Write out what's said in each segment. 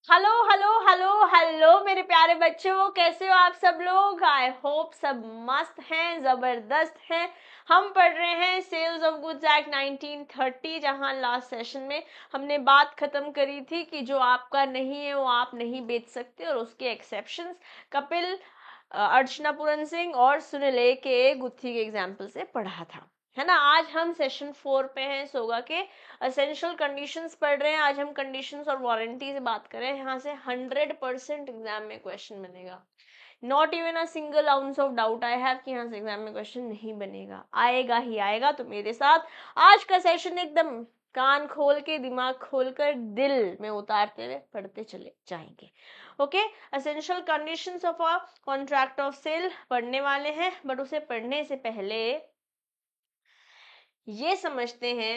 Hello hello hello hello मेरे प्यारे बच्चों, कैसे हो आप सब लोग। आई होप सब मस्त हैं, जबरदस्त हैं। हम पढ़ रहे हैं सेल्स ऑफ गुड्स एक्ट 1930, जहां लास्ट सेशन में हमने बात खत्म करी थी कि जो आपका नहीं है वो आप नहीं बेच सकते, और उसके एक्सेप्शंस कपिल, अर्चना पूरन सिंह और सुनील के गुत्थी के एग्जाम्पल से पढ़ा था, है ना। आज हम सेशन 4 पे हैं, सोगा के असेंशियल कंडीशंस पढ़ रहे हैं। आज हम कंडीशंस और वारंटी से बात करें। यहाँ से 100% एग्जाम में क्वेश्चन बनेगा। Not even a single ounce of doubt I have कि यहाँ से एग्जाम में क्वेश्चन नहीं बनेगा, आएगा ही आएगा। तो मेरे साथ आज का सेशन एकदम कान खोल के, दिमाग खोल कर, दिल में उतारते हुए पढ़ते चले जाएंगे। Okay, essential conditions of a contract of sale पढ़ने वाले हैं, बट उसे पढ़ने से पहले ये समझते हैं।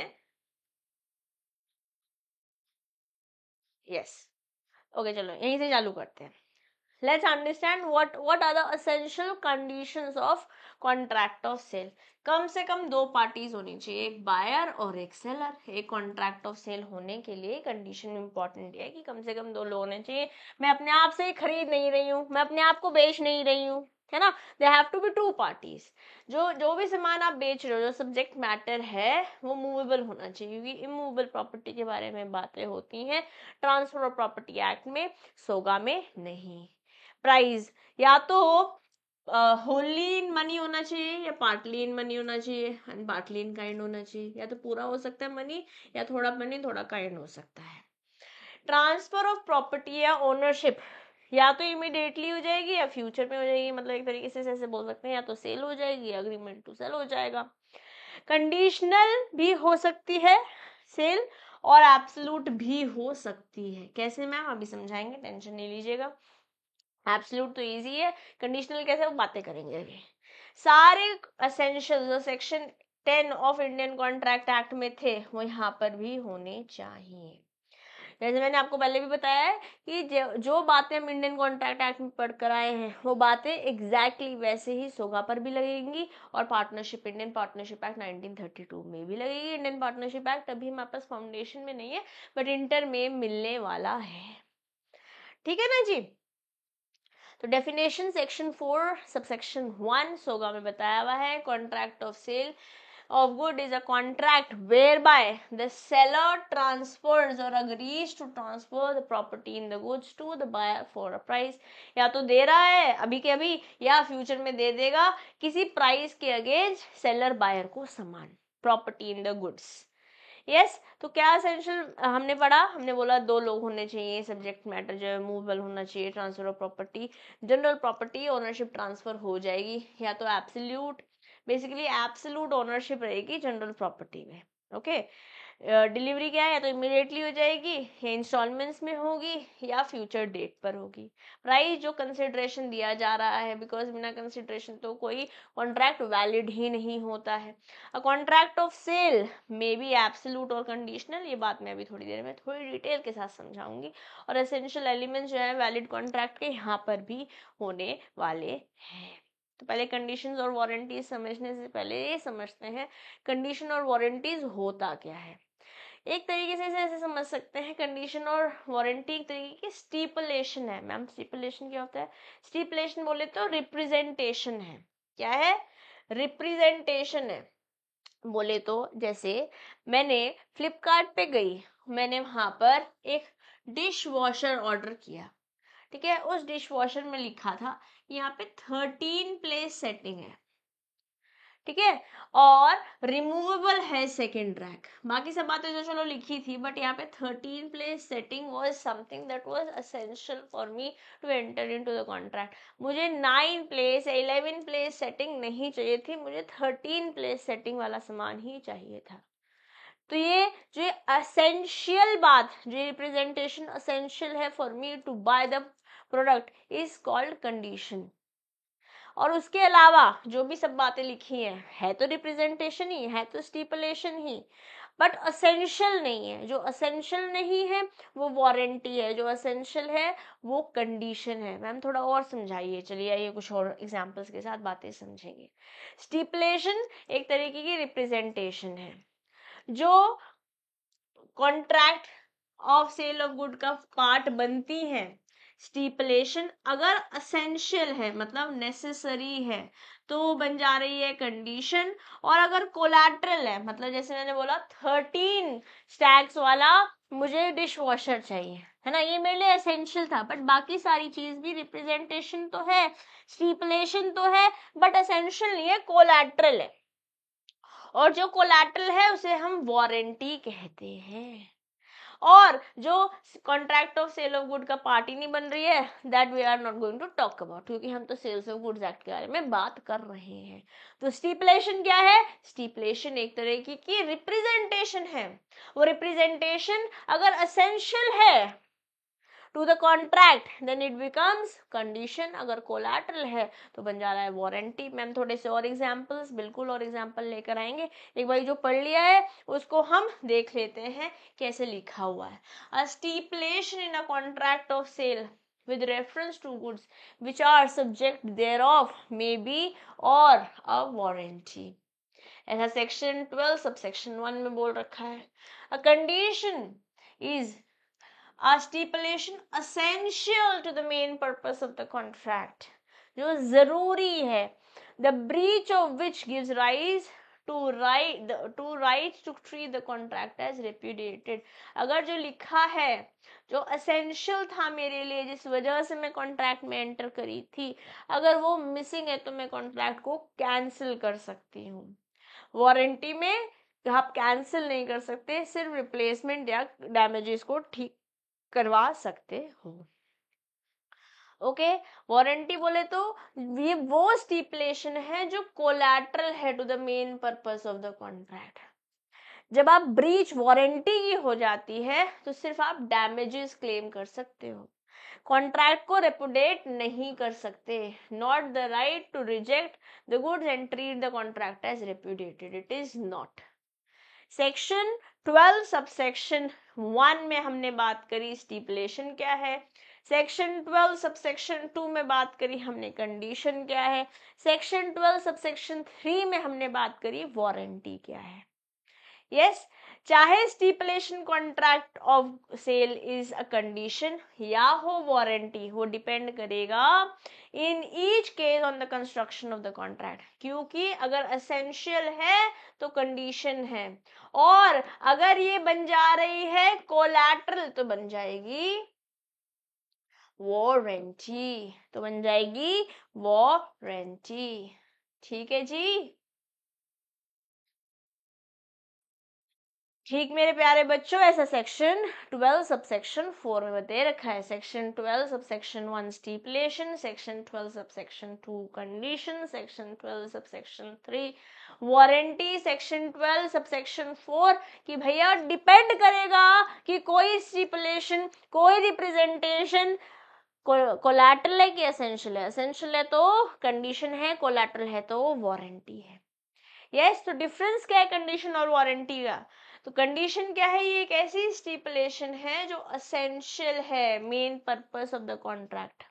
यस, ओके, चलो यहीं से चालू करते हैं। Let's understand what are the essential conditions of contract of sale। कम से कम दो पार्टीज होनी चाहिए, एक बायर और एक सेलर। एक कॉन्ट्रैक्ट ऑफ सेल होने के लिए कंडीशन इंपॉर्टेंट है कि कम से कम दो लोग होने चाहिए। मैं अपने आप से खरीद नहीं रही हूँ, मैं अपने आप को बेच नहीं रही हूँ, है ना। They have to be two parties. जो भी सामान आप बेच रहे हो, जो सब्जेक्ट मैटर है, वो मूवेबल होना चाहिए, क्योंकि इमूवेबल प्रॉपर्टी के बारे में बातें होती हैं ट्रांसफर ऑफ प्रॉपर्टी एक्ट में, सोगा में नहीं। प्राइस या तो होली इन मनी होना चाहिए या पार्टली इन मनी होना चाहिए, एंड पार्टली इन काइंड होना चाहिए। या तो पूरा हो सकता है मनी, या थोड़ा मनी थोड़ा काइंड हो सकता है। ट्रांसफर ऑफ प्रॉपर्टी या ओनरशिप या तो इमीडिएटली हो जाएगी या फ्यूचर में हो जाएगी। मतलब एक तरीके से ऐसे बोल सकते हैं, या तो सेल हो जाएगी या अग्रीमेंट टू सेल हो जाएगा। कंडीशनल भी हो सकती है सेल, और एब्सोल्यूट भी हो सकती है। कैसे मैम, अभी समझाएंगे, टेंशन नहीं लीजिएगा। एब्सोल्यूट तो इजी है, कंडीशनल कैसे, वो बातें करेंगे अभी। सारे एसेंशियल जो section 10 of Indian contract act में थे वो यहाँ पर भी होने चाहिए। जैसे मैंने आपको पहले भी बताया है कि जो बातें हम इंडियन कॉन्ट्रैक्ट एक्ट में पढ़ कर आए हैं, वो बातें एग्जैक्टली वैसे ही सोगा पर भी लगेंगी, और पार्टनरशिप, इंडियन पार्टनरशिप एक्ट 1932 में भी लगेगी। इंडियन पार्टनरशिप एक्ट अभी हमारे पास फाउंडेशन में नहीं है, बट इंटर में मिलने वाला है। ठीक है ना जी। तो डेफिनेशन सेक्शन 4 सबसेक्शन 1 सोगा में बताया हुआ है। Contract of sale of good is a contract whereby the seller transfers or agrees to transfer the property in the goods to the buyer for a price। या तो दे रहा है अभी के अभी, या फ्यूचर में दे देगा किसी प्राइस के अगेंस्ट सेलर बायर को सामान, property in the goods. Yes, तो क्या एसेंशियल हमने पढ़ा, हमने बोला दो लोग होने चाहिए, सब्जेक्ट मैटर जो है मूवेबल होना चाहिए, transfer of property, general property ownership transfer हो जाएगी, या तो एब्सोल्यूट, बेसिकली एब्सोल्यूट ओनरशिप रहेगी जनरल प्रॉपर्टी में। ओके, डिलीवरी क्या है, या तो इमीडिएटली हो जाएगी, या इंस्टॉलमेंट्स में होगी, या फ्यूचर डेट पर होगी। प्राइस जो कंसिडरेशन दिया जा रहा है, बिकॉज बिना कंसिडरेशन तो कोई कॉन्ट्रैक्ट वैलिड ही नहीं होता है। A contract of sale may be absolute और कंडीशनल, ये बात मैं अभी थोड़ी देर में थोड़ी डिटेल के साथ समझाऊंगी। और एसेंशियल एलिमेंट्स जो है वैलिड कॉन्ट्रैक्ट के यहाँ पर भी होने वाले हैं। तो पहले कंडीशंस और वारंटीज समझने से पहले ये समझते हैं कंडीशन और वारंटीज होता क्या है। एक तरीके से ऐसे समझ सकते हैं, कंडीशन और वारंटी एक तरीके की स्टिपुलेशन है। मैम स्टिपुलेशन क्या होता है? स्टिपुलेशन बोले तो रिप्रेजेंटेशन है। क्या है? रिप्रेजेंटेशन है। बोले तो जैसे मैंने फ्लिपकार्ट पे गई, मैंने वहां पर एक डिश वॉशर ऑर्डर किया, ठीक है। उस डिश वॉशर में लिखा था यहाँ पे 13 प्लेस सेटिंग है, ठीक है, और रिमूवेबल है सेकेंड रैक। बाकी सब बातें जो चलो लिखी थी, बट यहाँ पे 13 place setting was something that was essential for me to enter into the contract. मुझे 9 प्लेस 11 प्लेस सेटिंग नहीं चाहिए थी, मुझे 13 प्लेस सेटिंग वाला सामान ही चाहिए था। तो ये जो एसेंशियल बात, जो रिप्रेजेंटेशन एसेंशियल है for me to buy the product is called condition. और उसके अलावा जो भी सब बातें लिखी हैं, है तो रिप्रेजेंटेशन ही, है तो स्टिपुलेशन ही, बट असेंशियल नहीं है। जो असेंशियल नहीं है वो वारंटी है, जो असेंशियल है वो कंडीशन है। मैम थोड़ा और समझाइए, चलिए आइए कुछ और एग्जांपल्स के साथ बातें समझेंगे। स्टिपुलेशन एक तरीके की रिप्रेजेंटेशन है। जो contract of sale of good का पार्ट बनती है। स्टिपुलेशन अगर असेंशियल है मतलब नेसेसरी है तो वो बन जा रही है कंडीशन, और अगर कोलैटरल है मतलब जैसे मैंने बोला 13 स्टैक्स वाला मुझे डिश वॉशर चाहिए, है ना, ये मेरे लिए एसेंशियल था, बट बाकी सारी चीज भी रिप्रेजेंटेशन तो है, स्टिपुलेशन तो है, बट एसेंशियल नहीं है, कोलैटरल है। और जो कोलैटरल है उसे हम वारंटी कहते हैं। और जो contract of sale of good का पार्ट ही नहीं बन रही है, that we are not going to talk about, क्योंकि हम तो सेल्स ऑफ गुड्स एक्ट के बारे में बात कर रहे हैं। तो स्टिपुलेशन क्या है? स्टिपुलेशन एक तरह की रिप्रेजेंटेशन है। वो रिप्रेजेंटेशन अगर असेंशियल है to the contract then it becomes condition, अगर कोलैटरल है तो बन जा रहा है वारंटी। मैम थोड़े से और एग्जांपल्स, बिल्कुल और एग्जांपल लेकर आएंगे। एक बार जो पढ़ लिया है उसको हम देख लेते हैं कैसे लिखा हुआ है। A stipulation in a contract of sale with reference to goods which are subject thereof may be or a warranty, ऐसा सेक्शन 12 सबसेक्शन 1 में बोल रखा है। a condition is a stipulation essential to the main purpose of the contract, जो जरूरी है, the breach of which gives rise to right to treat the contract as repudiated। अगर जो लिखा है जो essential था मेरे लिए, जिस वजह से मैं कॉन्ट्रैक्ट में एंटर करी थी, अगर वो मिसिंग है तो मैं कॉन्ट्रैक्ट को कैंसिल कर सकती हूँ। वारंटी में आप कैंसिल नहीं कर सकते, सिर्फ रिप्लेसमेंट या डैमेजेस को ठीक करवा सकते हो। ओके, वारंटी बोले तो ये वो स्टिपुलेशन है जो कोलैटरल है to the main purpose of the contract. जब आप ब्रीच वारंटी की हो जाती है तो सिर्फ आप डैमेजेस क्लेम कर सकते हो, कॉन्ट्रैक्ट को रेपुडेट नहीं कर सकते। Not the right to reject the goods and treat the contract as repudiated, it is not. Section 12 subsection 1 में हमने बात करी स्टिपुलेशन क्या है, सेक्शन 12 सबसेक्शन 2 में बात करी हमने कंडीशन क्या है, सेक्शन 12 सबसेक्शन 3 में हमने बात करी वारंटी क्या है। यस, चाहे stipulation contract of sale is a condition या हो वारंटी, वो डिपेंड करेगा in each case on the construction of the contract, क्योंकि अगर एसेंशियल है तो कंडीशन है, और अगर ये बन जा रही है कोलैटरल तो बन जाएगी वारंटी, तो बन जाएगी वारंटी। ठीक है जी, ठीक मेरे प्यारे बच्चों, ऐसा सेक्शन 12 सबसेक्शन 4 में बता रखा है। Section 12 subsection 1 stipulation, section 12 subsection 2 condition, section 12 subsection 3 warranty, section 12 subsection 4 कि भैया डिपेंड करेगा कि कोई स्टिपुलेशन, कोई रिप्रेजेंटेशन कोलैटरल है कि एसेंशियल है। एसेंशियल है तो कंडीशन है, कोलैटरल है तो वारंटी है। यस, तो डिफरेंस क्या है कंडीशन और वारंटी का? तो कंडीशन क्या है? ये एक ऐसी स्टिपुलेशन है जो असेंशियल है main purpose of the contract,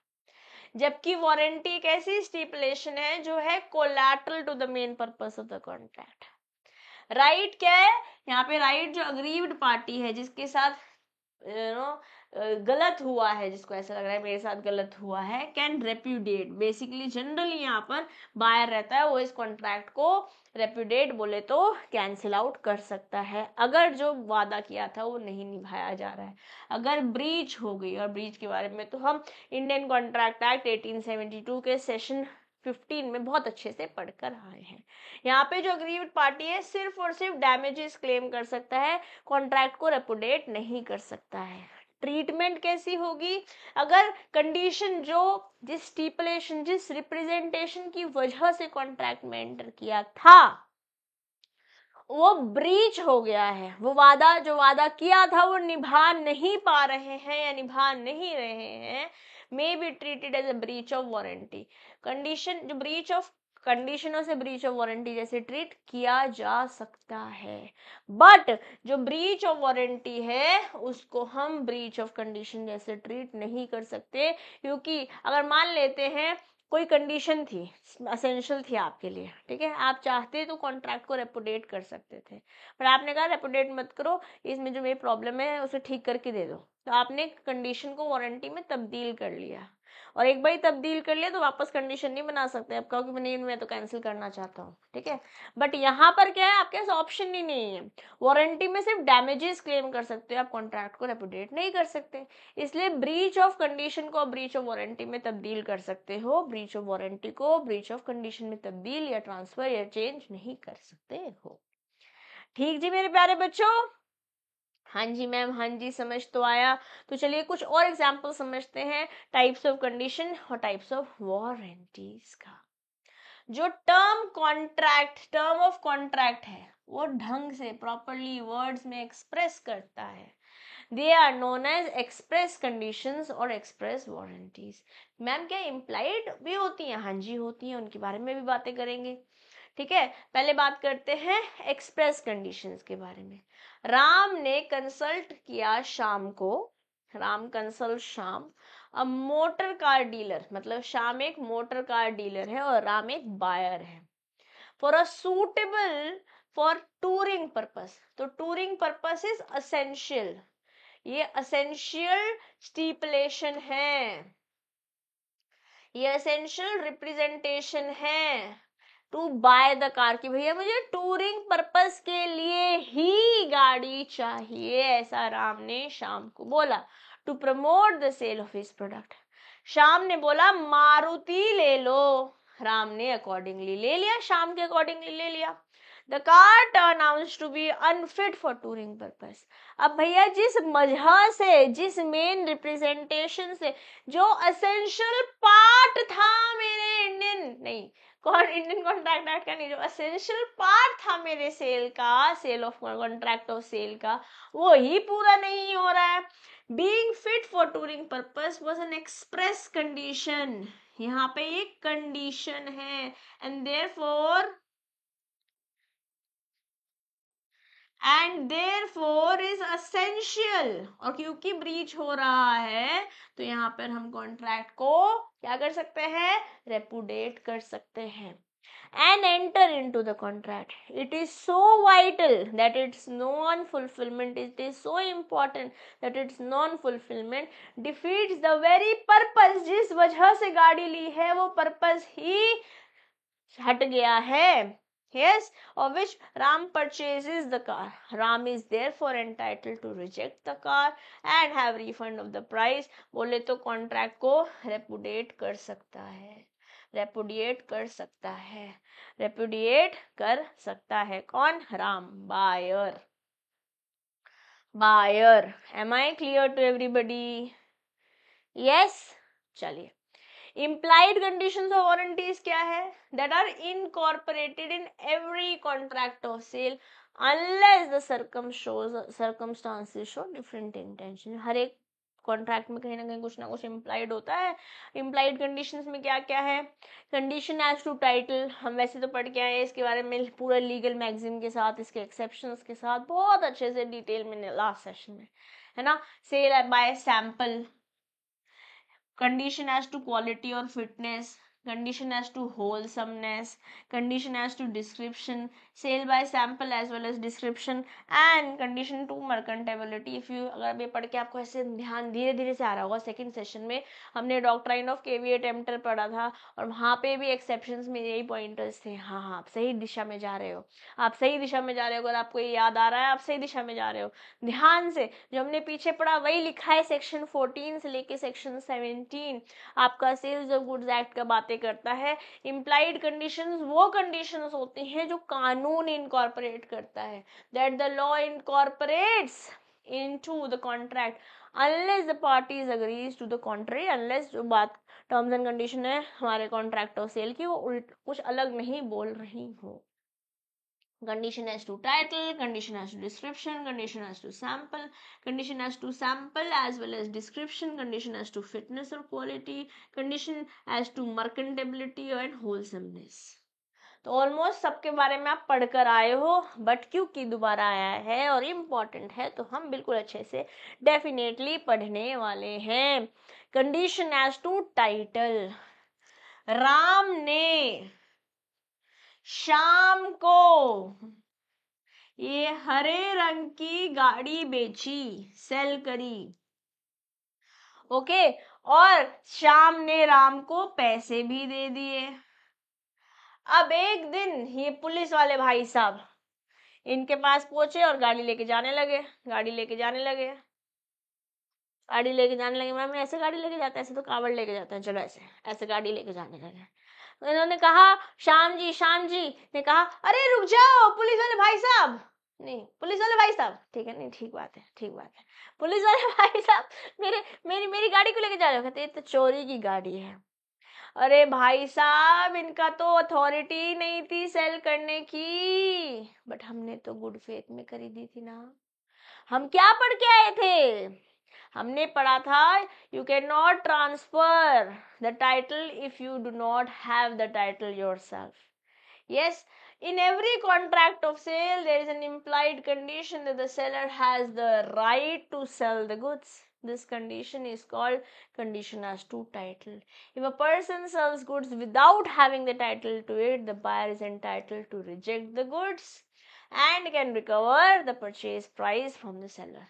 जबकि वारंटी एक ऐसी स्टिपुलेशन है जो है collateral to the main purpose of the contract. Right क्या है यहाँ पे? राइट जो अग्रीव्ड पार्टी है, जिसके साथ गलत हुआ है, जिसको ऐसा लग रहा है मेरे साथ गलत हुआ है, कैन रेप्यूडिएट। बेसिकली जनरली यहाँ पर बायर रहता है, वो इस कॉन्ट्रैक्ट को रेप्यूडिएट बोले तो कैंसिल आउट कर सकता है अगर जो वादा किया था वो नहीं निभाया जा रहा है, अगर ब्रीच हो गई। और ब्रीच के बारे में तो हम इंडियन कॉन्ट्रैक्ट एक्ट 1872 के सेशन 15 में बहुत अच्छे से पढ़कर आए हैं। यहाँ पे जो अग्रीव्ड पार्टी है सिर्फ और सिर्फ डैमेजेस क्लेम कर सकता है, कॉन्ट्रैक्ट को रेपुडिएट नहीं कर सकता है। ट्रीटमेंट कैसी होगी? अगर कंडीशन जो जिस स्टिपुलेशन, जिस रिप्रेजेंटेशन की वजह से कॉन्ट्रैक्ट में एंटर किया था वो ब्रीच हो गया है, वो वादा जो वादा किया था वो निभा नहीं पा रहे हैं या निभा नहीं रहे हैं, may be treated as a breach of warranty. Condition जो ब्रीच ऑफ कंडीशनों से ब्रीच ऑफ वारंटी जैसे ट्रीट किया जा सकता है, बट जो ब्रीच ऑफ वारंटी है उसको हम ब्रीच ऑफ कंडीशन जैसे ट्रीट नहीं कर सकते, क्योंकि अगर मान लेते हैं कोई कंडीशन थी, असेंशियल थी आपके लिए, ठीक है, आप चाहते तो कॉन्ट्रैक्ट को रेपुडिएट कर सकते थे, पर आपने कहा रेपुडिएट मत करो, इसमें जो मेरी प्रॉब्लम है उसे ठीक करके दे दो, तो आपने कंडीशन को वारंटी में तब्दील कर लिया, और एक बार तब्दील कर लिया तो वापस कंडीशन नहीं बना सकते, आप कहो कि मैं तो कैंसिल करना चाहता हूँ, ठीक है। बट यहाँ पर क्या है, आपके पास ऑप्शन ही नहीं है, वारंटी में सिर्फ डैमेजेस क्लेम कर सकते हो, आप कॉन्ट्रैक्ट को रेपुडिएट नहीं कर सकते, इसलिए ब्रीच ऑफ कंडीशन को ब्रीच ऑफ वारंटी में तब्दील कर सकते हो, ब्रीच ऑफ वारंटी को ब्रीच ऑफ कंडीशन में तब्दील या ट्रांसफर या चेंज नहीं कर सकते हो। ठीक जी मेरे प्यारे बच्चों, हाँ जी मैम, हाँ जी, समझ तो आया। तो चलिए कुछ और एग्जाम्पल समझते हैं टाइप्स ऑफ कंडीशन और टाइप्स ऑफ वारंटीज का। जो टर्म ऑफ कॉन्ट्रैक्ट है वो ढंग से प्रॉपरली वर्ड्स में एक्सप्रेस करता है, they are known as express conditions और एक्सप्रेस वारंटीज। मैम क्या इम्प्लाइड भी होती हैं? हाँ जी होती हैं, उनके बारे में भी बातें करेंगे, ठीक है। पहले बात करते हैं एक्सप्रेस कंडीशंस के बारे में। राम ने कंसल्ट किया शाम को, राम कंसल्ट शाम, अब मोटर कार डीलर, मतलब श्याम एक मोटर कार डीलर है और राम एक बायर है, for a suitable for touring purpose. तो टूरिंग पर्पस इज असेंशियल, ये असेंशियल स्टिपुलेशन है, ये असेंशियल रिप्रेजेंटेशन है टू बाय द कार, की भैया मुझे टूरिंग पर्पस के लिए ही गाड़ी चाहिए, ऐसा राम ने शाम को बोला, to promote the sale of his product. Shyam ने बोला मारुति ले लो, राम ने अकॉर्डिंगली ले लिया, शाम के अकॉर्डिंगली ले लिया। The car turn out to be unfit for touring purpose. अब भैया जिस वजह से, जिस मेन रिप्रेजेंटेशन से, जो असेंशियल पार्ट था मेरे इंडियन नहीं इंडियन कॉन्ट्रैक्ट एक्ट का नहीं, जो असेंशियल पार्ट था मेरे सेल का, sale of contract of sale का, वो ही पूरा नहीं हो रहा है। Being fit for touring purpose was an express condition, यहाँ पे एक कंडीशन है, एंड देयरफॉर इज असेंशियल, और क्योंकि ब्रीच हो रहा है तो यहाँ पर हम कॉन्ट्रैक्ट को क्या कर सकते हैं, रेपुडिएट कर सकते हैं and enter into the contract. It is so vital that its non-fulfillment, it is so important that its non-fulfillment defeats the very purpose, जिस वजह से गाड़ी ली है वो पर्पस ही हट गया है, yes, of which Ram purchases the car. Ram is therefore entitled to reject the car and have refund of the price. बोले तो कॉन्ट्रैक्ट को रेपुडिएट कर सकता है, रेपुडिएट कर सकता है, रेपुडिएट कर सकता है कौन, Ram, buyer, buyer. Am I clear to everybody? Yes, चलिए implied conditions of warranties क्या है, that are incorporated in every contract of sale unless the circumstances show different intention। हर एक कॉन्ट्रैक्ट में कहीं ना कुछ इम्प्लाइड होता है। इम्प्लाइड कंडीशंस में क्या क्या है, कंडीशन एज टू टाइटल, हम वैसे तो पढ़ के आए इसके बारे में पूरा लीगल मैगजीन के साथ, इसके एक्सेप्शंस के साथ बहुत अच्छे से डिटेल में लास्ट सेशन में, है ना। Sale by sample, condition as to quality or fitness, condition as to wholesomeness, condition as to description, sale by sample as well as description, and condition to mercantability। if you अगर ये पढ़ के आपको ऐसे ध्यान धीरे धीरे से आ रहा होगा, सेकंड सेशन में हमने डॉक्ट्राइन ऑफ केविएट एम्प्टर पढ़ा था और वहाँ पे भी एक्सेप्शंस में यही पॉइंटर्स थे। हाँ हाँ, आप सही दिशा में जा रहे हो, आप सही दिशा में जा रहे हो, अगर आपको ये याद आ रहा है आप सही दिशा में जा रहे हो। ध्यान से जो हमने पीछे पढ़ा वही लिखा है, सेक्शन 14 से लेके सेक्शन 17 आपका सेल्स ऑफ गुड्स एक्ट का बातें करता है। इम्प्लाइड कंडीशंस वो कंडीशंस होती हैं जो कानून इनकॉर्पोरेट करता है, that the law incorporates into the contract unless the parties agrees to the contrary, unless जो बात टर्म्स एंड कंडीशन है हमारे कॉन्ट्रैक्ट ऑफ सेल की वो कुछ अलग नहीं बोल रही हो। condition as to title, condition as to description, condition as to sample, condition as to sample as well as description, condition as to fitness or quality, condition as to mercantability and wholesomeness। तो almost सबके बारे में आप पढ़कर आए हो, but क्योंकि दोबारा आया है और इम्पॉर्टेंट है तो हम बिल्कुल अच्छे से डेफिनेटली पढ़ने वाले हैं। Condition as to title, Ram ने श्याम को ये हरे रंग की गाड़ी बेची, सेल करी, ओके, और श्याम ने राम को पैसे भी दे दिए। अब एक दिन ये पुलिस वाले भाई साहब इनके पास पहुंचे और गाड़ी लेके जाने लगे, मैम ऐसे गाड़ी लेके जाते हैं, ऐसे तो कावड़ लेके जाते हैं, चलो ऐसे ऐसे गाड़ी लेके जाने लगे। तो इन्होंने कहा, श्याम जी ने कहा, अरे रुक जाओ पुलिस वाले भाई साहब, नहीं पुलिस वाले भाई साहब, ठीक है, नहीं ठीक बात है, पुलिस वाले भाई साहब मेरी गाड़ी को लेके जा रहे हो? कहते ये तो चोरी की गाड़ी है। अरे भाई साहब, इनका तो अथॉरिटी नहीं थी सेल करने की, बट हमने तो गुड फेथ में खरीदी थी ना। हम क्या पढ़ के आए थे? हमने पढ़ा था you can not transfer the title if you do not have the title yourself. Yes, in every contract of sale, there is an implied condition that the seller has the right to sell the goods. This condition is called condition as to title. If a person sells goods without having the title to it, the buyer is entitled to reject the goods and can recover the purchase price from the seller.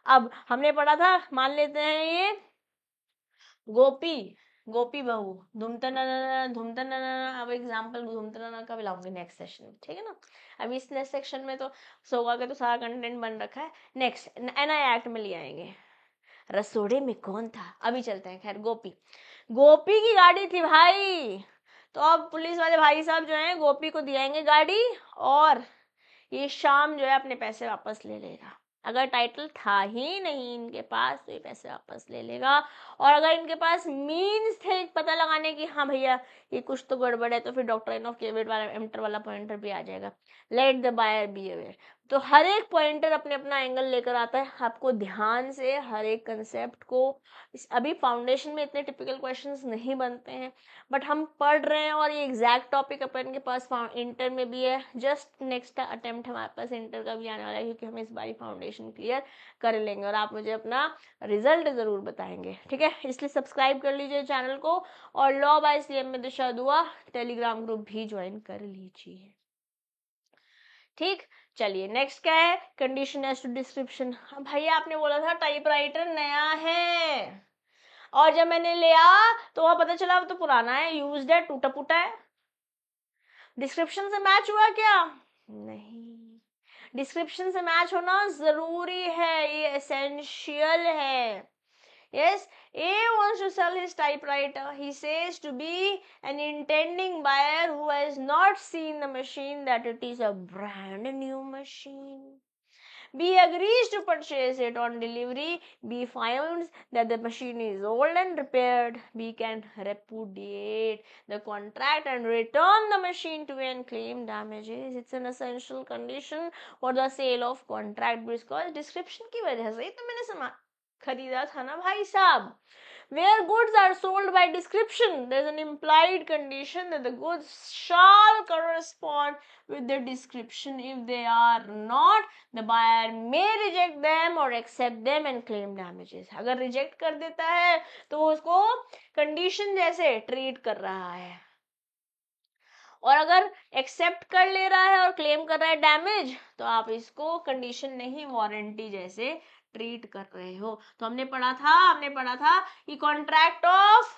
अब हमने पढ़ा था, मान लेते हैं ये गोपी बहू धूमतन, अब एग्जाम्पल धूमतन का भी लाऊंगी नेक्स्ट सेशन में, ठीक है ना। अभी इस नेक्स्ट सेक्शन में तो सोगा के तो सारा कंटेंट बन रखा है, नेक्स्ट एनआई एक्ट में ले आएंगे। रसोड़े में कौन था, अभी चलते हैं। खैर, गोपी की गाड़ी थी भाई, तो अब पुलिस वाले भाई साहब जो है गोपी को दियाएंगे गाड़ी, और ये शाम जो है अपने पैसे वापस ले लेगा। अगर टाइटल था ही नहीं इनके पास तो ये पैसे वापस ले लेगा, और अगर इनके पास मीन्स थे पता लगाने की हाँ भैया ये कुछ तो गड़बड़ है, तो फिर डॉक्ट्राइन ऑफ केविट वाला एम्प्टर वाला पॉइंटर भी आ जाएगा, let the buyer be aware. तो हर एक पॉइंटर अपने अपना एंगल लेकर आता है, आपको ध्यान से हर एक कंसेप्ट को, अभी फाउंडेशन में इतने टिपिकल क्वेश्चंस नहीं बनते हैं, बट हम पढ़ रहे हैं और ये एग्जैक्ट टॉपिक अपन के पास इंटर में भी है। जस्ट नेक्स्ट अटेम्प्ट हमारे पास इंटर का भी आने वाला है, क्योंकि हम इस बारी फाउंडेशन क्लियर कर लेंगे और आप मुझे अपना रिजल्ट जरूर बताएंगे, ठीक है। इसलिए सब्सक्राइब कर लीजिए चैनल को, और लॉ बाय सीएम में दिशा दुआ टेलीग्राम ग्रुप भी ज्वाइन कर लीजिए, ठीक। चलिए नेक्स्ट क्या है, कंडीशन एज टू डिस्क्रिप्शन। भैया आपने बोला था टाइपराइटर नया है, और जब मैंने लिया तो वहां पता चला तो पुराना है, यूज्ड है, टूटा फूटा है। डिस्क्रिप्शन से मैच हुआ क्या? नहीं, डिस्क्रिप्शन से मैच होना जरूरी है, ये एसेंशियल है। Yes, A wants to sell his typewriter. He says to be an intending buyer who has not seen the machine that it is a brand new machine. B agrees to purchase it. On delivery, B finds that the machine is old and repaired. B can repudiate the contract and return the machine to A and claim damages. It's an essential condition for the sale of contract because description की वजह से तो मैंने खरीदा था ना भाई साहब। Where goods are sold by description, there is an implied condition that the goods shall correspond with the description. If they are not, the buyer may reject them or accept them and claim damages. अगर reject कर देता है तो उसको condition जैसे treat कर रहा है, और अगर एक्सेप्ट कर ले रहा है और क्लेम कर रहा है डैमेज, तो आप इसको कंडीशन नहीं वारंटी जैसे ट्रीट कर रहे हो। तो हमने पढ़ा था कि कॉन्ट्रैक्ट ऑफ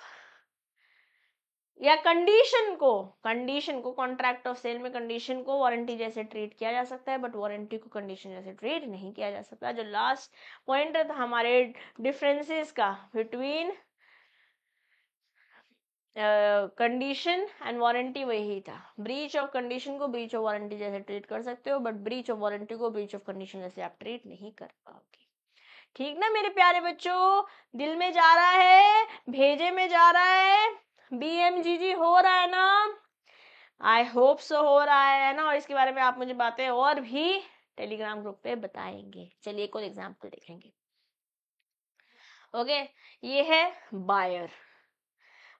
या कंडीशन को कॉन्ट्रैक्ट ऑफ सेल में कंडीशन को वारंटी जैसे ट्रीट किया जा सकता है, बट वारंटी को कंडीशन जैसे ट्रीट नहीं किया जा सकता। जो लास्ट पॉइंट था हमारे डिफरेंसेस का बिटवीन कंडीशन एंड वारंटी, वही था। ब्रीच ऑफ कंडीशन को ब्रीच ऑफ वारंटी जैसे ट्रीट कर सकते हो, बट ब्रीच ऑफ वारंटी को ब्रीच ऑफ कंडीशन जैसे आप ट्रीट नहीं कर पाओगे, ठीक ना मेरे प्यारे बच्चों। दिल में जा रहा है, भेजे में जा रहा है, BMGG हो रहा है ना, आई होप सो हो रहा है ना, और इसके बारे में आप मुझे बातें और भी टेलीग्राम ग्रुप पे बताएंगे। चलिए एक और एग्जाम्पल देखेंगे। ओके, ये है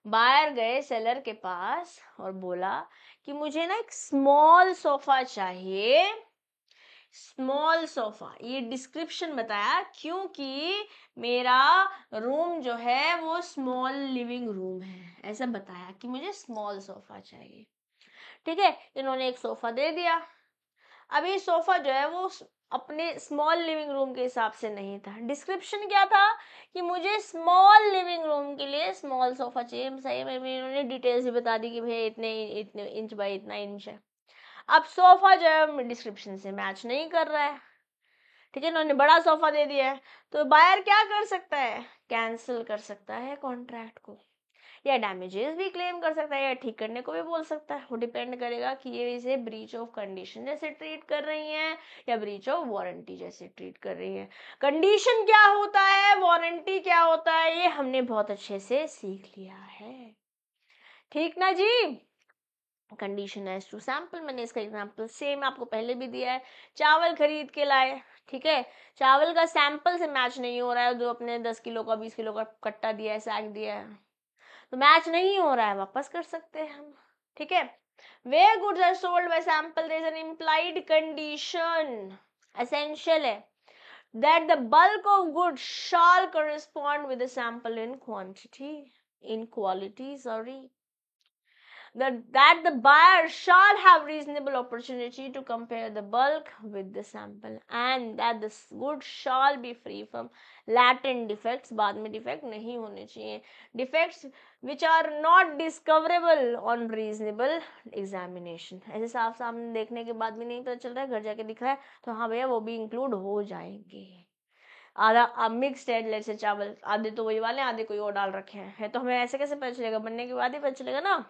बायर गए सेलर के पास और बोला कि मुझे ना एक स्मॉल सोफा चाहिए, स्मॉल सोफा, ये डिस्क्रिप्शन बताया क्योंकि मेरा रूम जो है वो स्मॉल लिविंग रूम है, ऐसा बताया कि मुझे स्मॉल सोफा चाहिए। ठीक है, इन्होंने एक सोफा दे दिया। अभी सोफा जो है वो अपने स्मॉल लिविंग रूम के हिसाब से नहीं था। डिस्क्रिप्शन क्या था कि मुझे स्मॉल लिविंग रूम के लिए स्मॉल सोफा चाहिए। सही में इन्होंने डिटेल्स भी बता दी कि भैया इतने इतने इंच बाई इतना इंच है। अब सोफा जो है डिस्क्रिप्शन से मैच नहीं कर रहा है, ठीक है, इन्होंने बड़ा सोफा दे दिया है, तो बायर क्या कर सकता है, कैंसिल कर सकता है कॉन्ट्रैक्ट को, या डैमेजेस भी क्लेम कर सकता है, या ठीक करने को भी बोल सकता है। वो डिपेंड करेगा कि ये इसे ब्रीच ऑफ कंडीशन जैसे ट्रीट कर रही हैं या ब्रीच ऑफ वारंटी जैसे ट्रीट कर रही है। कंडीशन क्या होता है, वारंटी क्या होता है, ये हमने बहुत अच्छे से सीख लिया है, ठीक ना जी। कंडीशन एज टू सैंपल, मैंने इसका एग्जांपल सेम आपको पहले भी दिया है। चावल खरीद के लाए, ठीक है, चावल का सैंपल से मैच नहीं हो रहा है, जो अपने 10 किलो का 20 किलो का कट्टा दिया है, सैक दिया है, तो मैच नहीं हो रहा है, वापस कर सकते हैं हम, ठीक है। Where goods are sold by sample, there is an implied condition, essential है, that the bulk of goods shall correspond with the sample in quality, that the buyer shall have reasonable opportunity to compare the bulk with the sample, and that the goods shall be free from latent defects, बाद में defect नहीं होने चाहिए, defects which are not discoverable on reasonable examination। ऐसे साफ सामने देखने के बाद भी नहीं पता चल रहा है, घर जाके दिख रहा है तो हाँ भैया वो भी इंक्लूड हो जाएंगे। आधा मिक्स्ड है, जैसे चावल आधे तो वही वाले आधे कोई और डाल रखे हैं, है तो हमें ऐसे कैसे पता चलेगा, बनने के बाद ही पता चलेगा ना।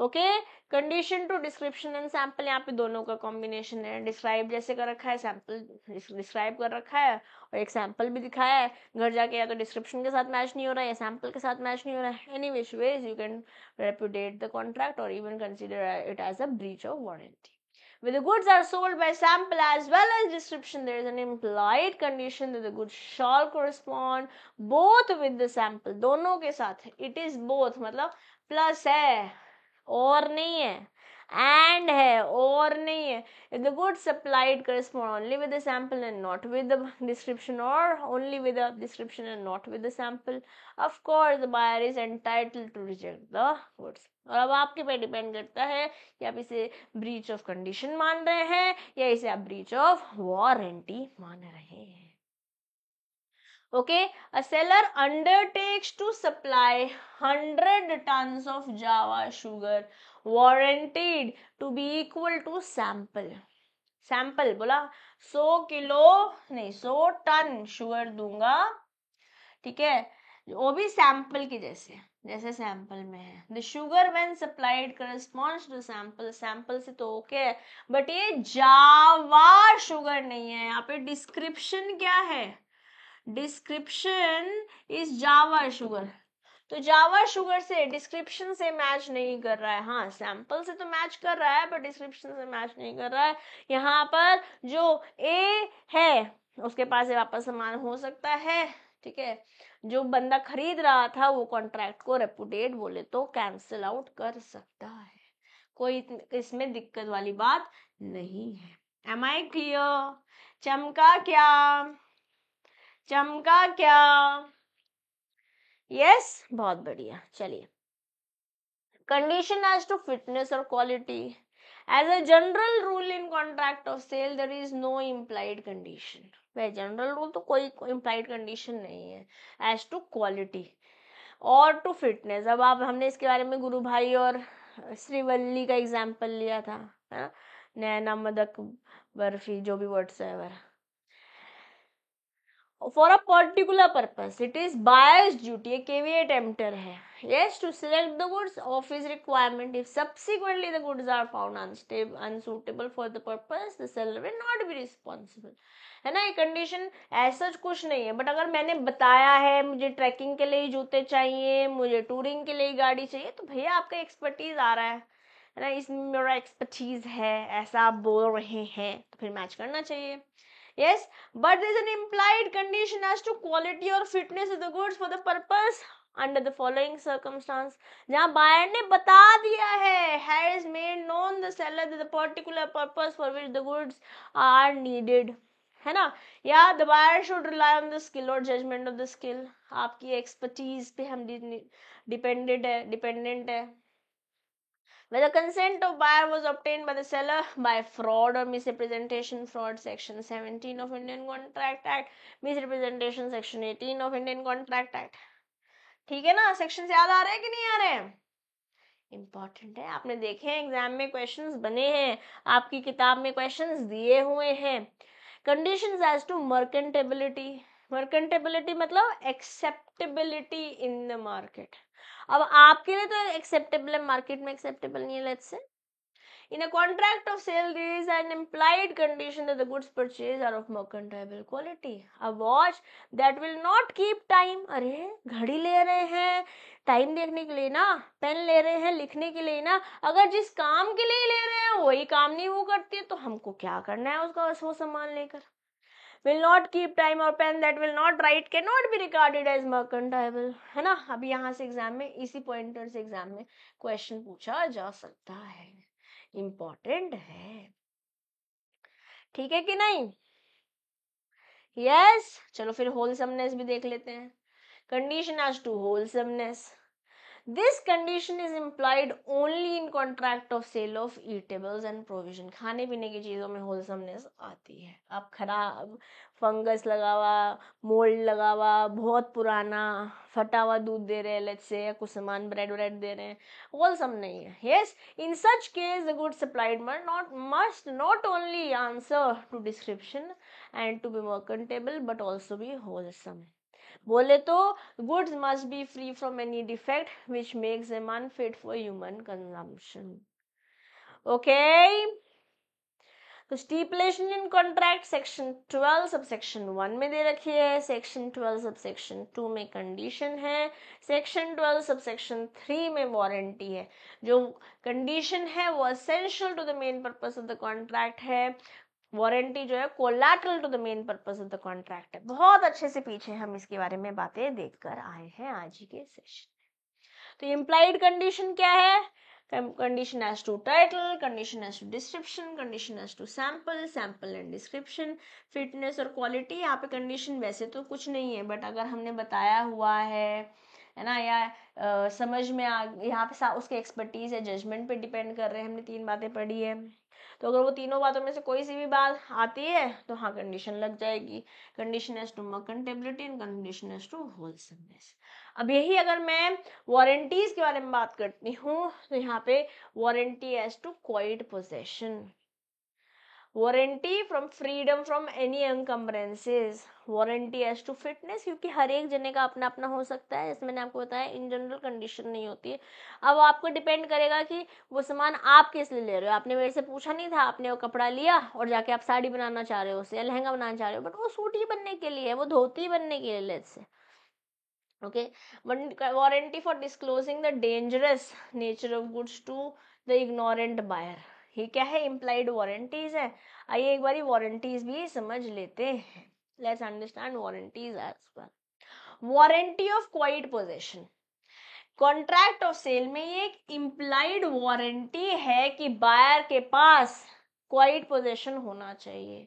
Okay, condition to description and sample, यहाँ पे दोनों का कॉम्बिनेशन है। डिस्क्राइब जैसे कर रखा है, सैंपल डिस्क्राइब कर रखा है और एक सैंपल भी दिखाया है, घर जाके या तो डिस्क्रिप्शन के साथ मैच नहीं हो रहा है या सैंपल के साथ मैच नहीं हो रहा है, any which ways you can repudiate the contract और even consider it as a breach of warranty. When the goods are sold by sample as well as description, there is an implied condition that the goods shall correspond both with the sample, दोनों के साथ। It is both मतलब plus है और नहीं है, and है और नहीं है। if the goods supplied correspond only with the sample and not with the description, or only with the description and not with the sample, of course the buyer is entitled to reject the goods। और अब आपके पे depend करता है कि आप इसे breach of condition मान रहे हैं या इसे आप ब्रीच ऑफ वारंटी मान रहे हैं। Okay, a seller undertakes to supply 100 tons of java sugar warranted to be equal to sample। Sample बोला 100 किलो नहीं 100 टन शुगर दूंगा, ठीक है, वो भी सैंपल की जैसे जैसे सैंपल में है। The sugar when supplied corresponds to sample, sample से तो ओके, बट ये जावा शुगर नहीं है। यहाँ पे डिस्क्रिप्शन क्या है, डिस्क्रिप्शन इज जावा शुगर, तो जावा शुगर से डिस्क्रिप्शन से मैच नहीं कर रहा है। हाँ, सैंपल से तो मैच कर रहा है पर डिस्क्रिप्शन से मैच नहीं कर रहा है। यहाँ पर जो ए है उसके पास वापस सामान हो सकता है, ठीक है, जो बंदा खरीद रहा था वो कॉन्ट्रैक्ट को रेपुटेट बोले तो कैंसिल आउट कर सकता है, कोई इसमें दिक्कत वाली बात नहीं है। Am I clear? चमका क्या, चमका क्या? यस, बहुत बढ़िया। चलिए, कंडीशन एज टू फिटनेस और quality. As a general rule in contract of sale there is no implied condition. वह जनरल रूल तो कोई इम्प्लाइड कंडीशन नहीं है एज टू क्वालिटी और टू फिटनेस। अब आप हमने इसके बारे में गुरु भाई और श्रीवल्ली का एग्जाम्पल लिया था, है ना, नैना मदक बर्फी जो भी वर्ड्स है वह। For a particular purpose, it is buyer's duty, a caveat emptor है, yes, to select the goods of his requirement. If subsequently the goods are found unsuitable for the purpose, the seller will not be responsible। है ना, ये condition ऐसा कुछ नहीं है, but अगर मैंने बताया है मुझे ट्रैकिंग के लिए जूते चाहिए, मुझे टूरिंग के लिए गाड़ी चाहिए, तो भैया आपका एक्सपर्टीज आ रहा है ना, इसमें मेरा एक्सपर्टीज है, ऐसा आप बोल रहे हैं, तो फिर मैच करना चाहिए। Yes, but there is an implied condition as to quality or fitness of the goods for the purpose under the following circumstances, जहां बायर ने बता दिया है, has made known the seller the particular purpose for which the goods are needed, है ना, या the buyer should rely on the skill और judgement of the skill, आपकी एक्सपर्टीज पे हम डिपेंडेंट है. Where the consent of buyer was obtained by the seller by fraud or misrepresentation, fraud section 17 of Indian Contract Act, misrepresentation section 18 of Indian Contract Act. ठीक है ना, section याद आ रहे हैं कि नहीं आ रहे हैं? इंपॉर्टेंट है, आपने देखे हैं एग्जाम में क्वेश्चंस बने हैं, आपकी किताब में क्वेश्चंस दिए हुए हैं. Conditions as to merchantability, merchantability मतलब एक्सेप्टेबिलिटी इन द मार्केट. अब आपके लिए तो एक्सेप्टेबल है, मार्केट में एक्सेप्टेबल नहीं है. Let's say in a contract of sale there is an implied condition that the goods purchased are of mercantile quality. A watch that will not keep time, अरे घड़ी ले रहे हैं टाइम देखने के लिए ना, पेन ले रहे हैं लिखने के लिए ना, अगर जिस काम के लिए ले रहे हैं वही काम नहीं वो करती है तो हमको क्या करना है उसका वो सामान लेकर. will not keep time or pen that will not write cannot be regarded as mercantile, है ना. अब यहाँ से एग्जाम में इसी पॉइंटर से एग्जाम में क्वेश्चन पूछा जा सकता है, इंपॉर्टेंट है. ठीक है कि नहीं? यस. चलो फिर होलसमनेस भी देख लेते हैं. Condition as to wholesomeness, this condition is implied only in contract of sale of eatables and provision. खाने पीने की चीजों में होलसमनेस आती है. अब खराब फंगस लगा हुआ, मोल्ड लगा हुआ, बहुत पुराना फटा हुआ दूध दे रहे हैं लेट्स से, या कुछ सामान ब्रेड व्रेड दे रहे हैं, होलसम नहीं है. Yes, in such case the good supplied must not only answer to description and to be merchantable but also be wholesome. बोले तो goods must be free from any defect which makes them unfit for human consumption. Okay, तो stipulation इन contract section 12 subsection 1 में दे रखी है, section 12 subsection 2 में condition है, section 12 subsection 3 में warranty है. जो कंडीशन है वो essential to the main purpose of the contract है, वारंटी जो है collateral to the main purpose of the contract है. बहुत अच्छे से पीछे हम इसके बारे में बातें देखकर आए हैं आज ही के सेशन. तो इम्प्लाइड कंडीशन क्या है? Condition as to title, condition as to description, condition as to sample, sample and description, fitness और क्वालिटी. यहाँ पे कंडीशन वैसे तो कुछ नहीं है, बट अगर हमने बताया हुआ है ना, या समझ में यहाँ पे उसके एक्सपर्टीज है, जजमेंट पे डिपेंड कर रहे हैं, हमने 3 बातें पढ़ी है, तो अगर वो तीनों बातों में से कोई सी भी बात आती है तो हाँ कंडीशन लग जाएगी. Condition as to merchantability and condition as to wholesomeness. अब यही अगर मैं वारंटीज के बारे में बात करती हूँ तो यहाँ पे warranty as to quiet possession, warranty from freedom from any encumbrances, warranty as to fitness, क्योंकि हर एक जने का अपना अपना हो सकता है, जैसे मैंने आपको बताया इन जनरल कंडीशन नहीं होती है. अब आपको डिपेंड करेगा कि वो सामान आप किस लिए ले रहे हो. आपने मेरे से पूछा नहीं था, आपने वो कपड़ा लिया और जाके आप साड़ी बनाना चाह रहे हो उससे, या लहंगा बनाना चाह रहे हो, बट वो सूट ही बनने के लिए है, वो धोती बनने के लिए let's say. Okay, warranty for disclosing the dangerous nature of goods to the ignorant buyer, ये क्या है? इम्प्लाइड वारंटीज है. आइए एक बारी वारंटीज भी समझ लेते हैं. Let's understand warranties as well. Warranty of quiet possession, contract of sale में ये एक इम्प्लाइड वारंटी है कि बायर के पास क्वाइट पोजेशन होना चाहिए,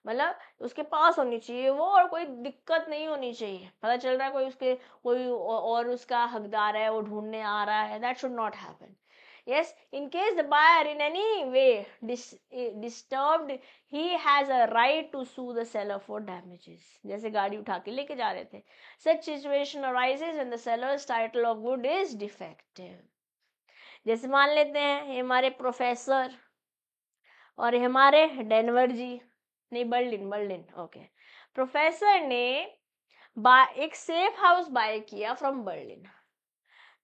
मतलब उसके पास होनी चाहिए वो, और कोई दिक्कत नहीं होनी चाहिए. पता चल रहा है कोई और उसका हकदार है, वो ढूंढने आ रहा है, that should not happen. Yes, in case the buyer in any way disturbed, he has a right to sue the seller for damages. जैसे गाड़ी उठा के लेके जा रहे थे. Such situation arises when the seller's title of good is defective. जैसे मान लेते हैं ये हमारे प्रोफेसर और ये हमारे डेनवर जी, नहीं बर्लिन, ओके. प्रोफेसर ने एक सेफ हाउस बाय किया फ्रॉम बर्लिन.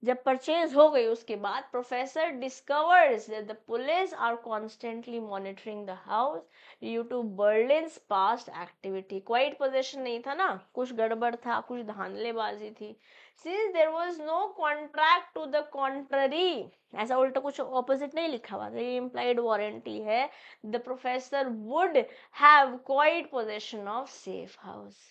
जब परचेज हो गई उसके बाद professor discovers that the police are constantly monitoring the house due to Berlin's past activity. Quiet possession नहीं था ना, कुछ गड़बड़ था, कुछ धांधलेबाजी थी. Since there was no contract to the contrary, ऐसा उल्टा कुछ ऑपोजिट नहीं लिखा हुआ, ये इम्प्लाइड वारंटी है, the professor would have quiet possession of safe house.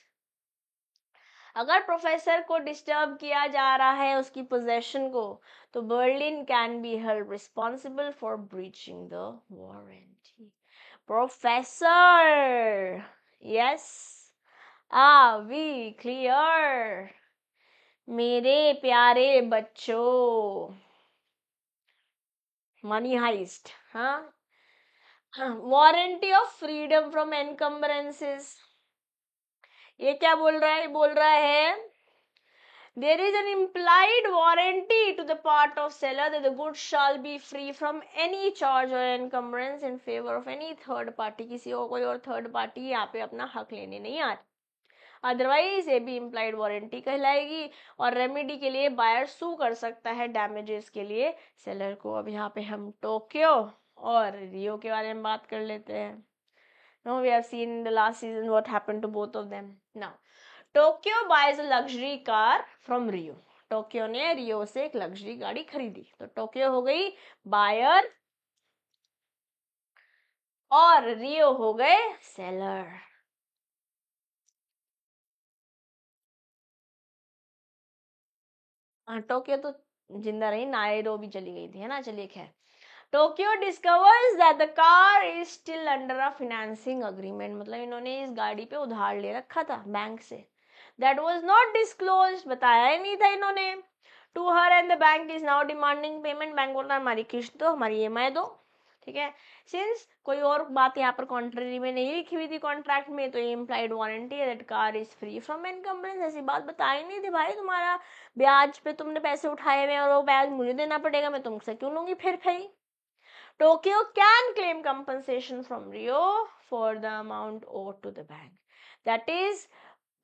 अगर प्रोफेसर को डिस्टर्ब किया जा रहा है उसकी पोजेशन को, तो Berlin can be held responsible for breaching the warranty. Professor, yes, are we clear मेरे प्यारे बच्चों? मनी हाइस्ट, हाँ. Warranty of freedom from encumbrances, ये क्या बोल रहा है? बोल रहा है there is an implied warranty to the part of seller that the goods shall be free from any charge or encumbrance in favor of any third party. किसी और कोई और थर्ड पार्टी यहाँ पे अपना हक लेने नहीं आ रही, अदरवाइज ये भी इम्प्लाइड वारंटी कहलाएगी. और रेमेडी के लिए बायर सू कर सकता है डैमेजेस के लिए सेलर को. अब यहाँ पे हम टोक्यो और रियो के बारे में बात कर लेते हैं. Now we have seen in the last season what happened to both of them. Now Tokyo buys a luxury car from Rio. Tokyo ने रियो से एक लग्जरी गाड़ी खरीदी, तो टोक्यो हो गई बायर और रियो हो गए सेलर. टोक्यो तो जिंदा रही, नायरोबी चली गई थी, है ना. चलिए खैर, Tokyo discovers that the car is still under a financing agreement. मतलब इन्होंने इस गाड़ी पे उधार ले रखा था बैंक से. दैट वाज नॉट डिस्क्लोज्ड, बताया ही नहीं था इन्होंने. To her and the bank is now demanding payment. Bank बोल रहा है हमारी किस्त दो, हमारी ईएमआई दो. ठीक है, सिंस कोई और बात यहाँ पर कॉन्ट्ररी में नहीं लिखी हुई थी कॉन्ट्रैक्ट में, तो ये इम्प्लाइड वारंटी है that car is free from encumbrance. ऐसी बात बताई नहीं थी भाई, तुम्हारा ब्याज पे तुमने पैसे उठाए हुए और वो ब्याज मुझे देना पड़ेगा, मैं तुमसे क्यों लूंगी फिर भाई. Tokyo can claim compensation from Rio for the amount owed to the bank. That is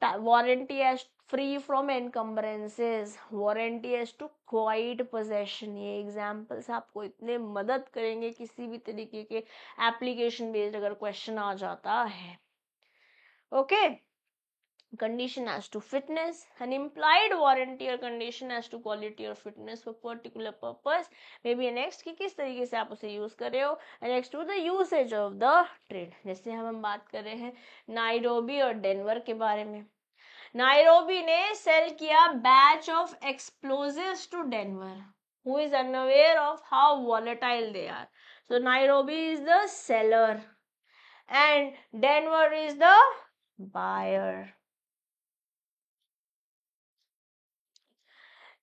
warranty as free from encumbrances, warranty as to quiet possession. ये एग्जाम्पल्स आपको इतने मदद करेंगे किसी भी तरीके के एप्लीकेशन बेस्ड अगर क्वेश्चन आ जाता है. Okay. Condition as to fitness, an implied warranty or condition as to quality or fitness for particular purpose may be next कि किस तरीके से आप उसे यूज कर रहे हो. next to the usage of the trade. जैसे हम बात कर रहे हैं नाइरोबी और डेनवर के बारे में. नाइरोबी ने सेल किया batch of explosives to Denver, who is unaware of how volatile they are. So Nairobi is the seller and Denver is the buyer.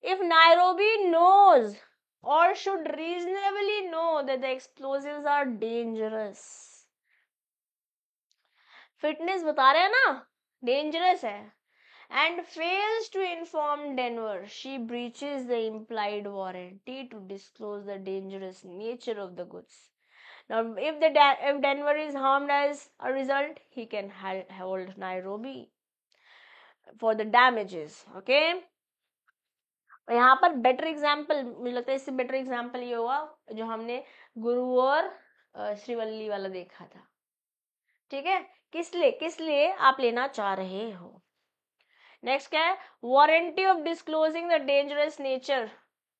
If Nairobi knows or should reasonably know that the explosives are dangerous, fitness बता रहे हैं ना, dangerous है, and fails to inform Denver, she breaches the implied warranty to disclose the dangerous nature of the goods. Now, if Denver is harmed as a result, he can hold Nairobi for the damages. Okay. यहाँ पर better example मुझे लगता है, इससे better example ये हुआ जो हमने गुरु और श्रीवल्ली वाला देखा था. ठीक है, किस लिए आप लेना चाह रहे हो. नेक्स्ट क्या है, warranty of disclosing the dangerous nature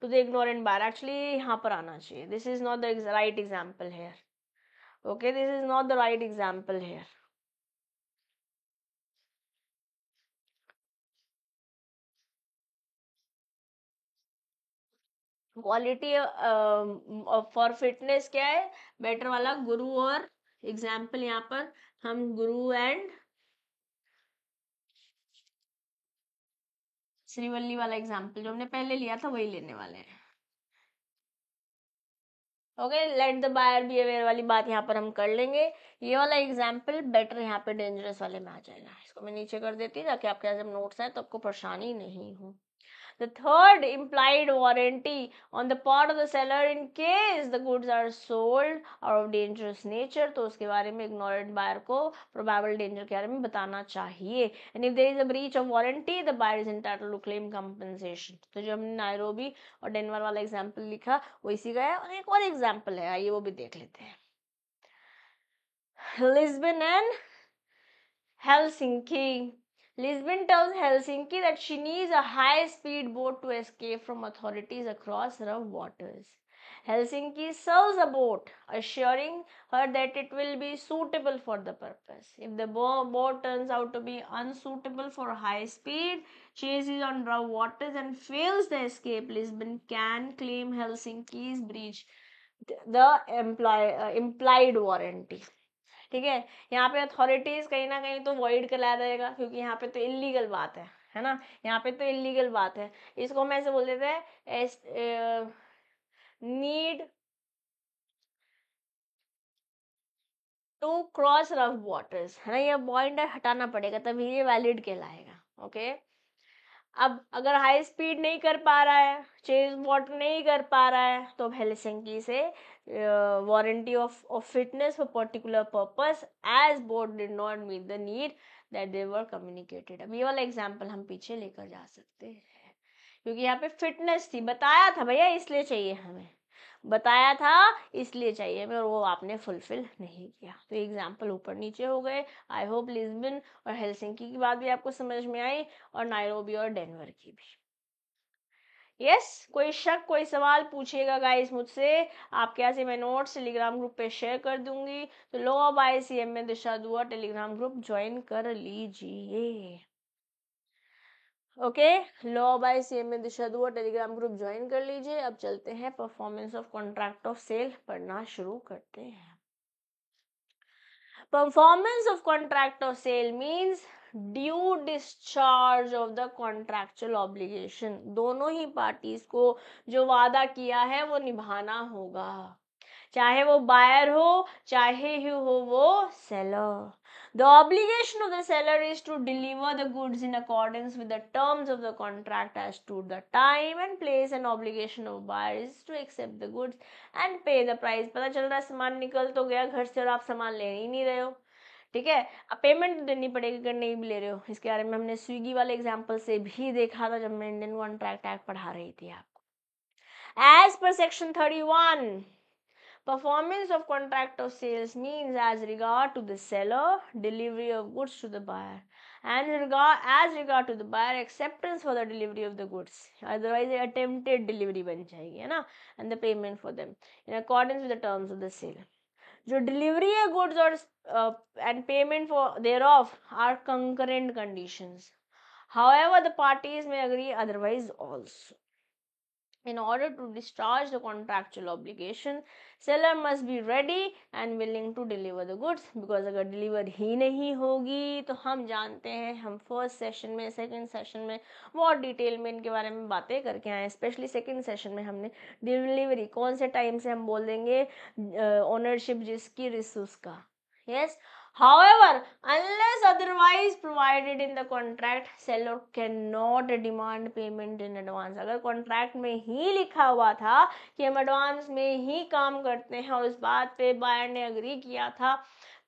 to the ignorant buyer. Actually यहाँ पर आना चाहिए, this is not the right example here. Okay, this is not the right example here. Quality for fitness क्या है, बेटर वाला गुरु और एग्जाम्पल यहाँ पर हम गुरु एंड श्रीवल्ली वाला एग्जाम्पल जो हमने पहले लिया था वही लेने वाले हैं. Okay, let the buyer be aware वाली बात यहाँ पर हम कर लेंगे. ये वाला एग्जाम्पल बेटर यहाँ पे डेंजरस वाले में आ जाएगा. इसको मैं नीचे कर देती हूँ ताकि आपके जब नोट्स आए तो आपको परेशानी नहीं हो. The third implied warranty on the part of the seller in case the goods are sold out of dangerous nature, तो उसके बारे में ignorant buyer को probable danger के बारे में बताना चाहिए. And if there is a breach of warranty, the buyer is entitled to claim compensation. तो जो हमने नायरोबी और डेनवर वाला एग्जाम्पल लिखा वो इसी का है. और एक और एग्जाम्पल है, आइए वो भी देख लेते हैं. Lisbon and Helsinki. Lisbon tells Helsinki that she needs a high-speed boat to escape from authorities across rough waters. Helsinki serves a boat, assuring her that it will be suitable for the purpose. If the boat turns out to be unsuitable for high speed chases on rough waters and fails the escape, Lisbon can claim Helsinki's breach the implied warranty. ठीक है, यहाँ पे authorities कहीं ना कहीं तो void करा देगा, क्योंकि यहाँ पे तो इलीगल बात है ना, यहाँ पे तो इलीगल बात है। इसको हम ऐसे बोल देते हैं need to cross rough waters, है ना, ये पॉइंट हटाना पड़ेगा तभी ये वैलिड कहलाएगा। ओके, अब अगर हाई स्पीड नहीं कर पा रहा है, चेज वाटर नहीं कर पा रहा है, तो हेलसिंकी से warranty of fitness for particular purpose as boat did not meet the need that they were communicated. अब ये वाला एग्जांपल हम पीछे लेकर जा सकते हैं, क्योंकि यहाँ पे फिटनेस थी, बताया था भैया इसलिए चाहिए हमें, बताया था इसलिए चाहिए हमें, और वो आपने फुलफिल नहीं किया। तो एग्जाम्पल ऊपर नीचे हो गए। आई होप लिस्बन और हेलसिंकी की बात भी आपको समझ में आई, और नायरोबी और डेनवर की भी। यस, कोई शक कोई सवाल पूछिएगा गाइस मुझसे, आपके यहाँ से मैं नोट्स टेलीग्राम ग्रुप पे शेयर कर दूंगी, तो लो अब ICM में दिशा दुआ टेलीग्राम ग्रुप ज्वाइन कर लीजिए। ओके, लॉ बाय CM में दिशा दुआ टेलीग्राम ग्रुप ज्वाइन कर लीजिए। अब चलते हैं performance of contract of sale पढ़ना शुरू करते हैं। Performance of contract of sale means due discharge of the contractual obligation. दोनों ही पार्टीज को जो वादा किया है वो निभाना होगा, चाहे वो बायर हो चाहे ही हो वो seller. The obligation of the seller is to deliver the goods in accordance with the terms of the contract as to the time and place, and obligation of buyer is to accept the goods and pay the price। पता चल रहा है सामान निकल तो गया घर से और आप सामान ले ही नहीं रहे हो, ठीक है, अब पेमेंट देनी पड़ेगी अगर नहीं भी ले रहे हो। इसके बारे में हमने स्विगी वाले एग्जाम्पल से भी देखा था जब मैं इंडियन कॉन्ट्रैक्ट एक्ट पढ़ा रही थी आपको। As per section 31, performance of contract of sales means as regard to the seller, delivery of goods to the buyer, and as regard to the buyer, acceptance for the delivery of the goods, otherwise attempted delivery बन जाएगी, है ना, and the payment for them in accordance with the terms of the sale। जो delivery है goods और and payment for thereof are concurrent conditions, however the parties may agree otherwise also। In order to discharge the contractual obligation, seller must be ready and willing to deliver the goods, because अगर deliver ही नहीं होगी तो हम जानते हैं, हम first session में second session में बहुत डिटेल में इनके बारे में बातें करके आए, स्पेशली सेकंड सेशन में हमने डिलीवरी कौन से टाइम से हम बोल देंगे, ओनरशिप जिसकी रिस उसका। Yes, however unless otherwise provided in the contract, seller cannot demand payment in advance। अगर कॉन्ट्रैक्ट में ही लिखा हुआ था कि हम एडवांस में ही काम करते हैं और उस बात पे बायर ने अग्री किया था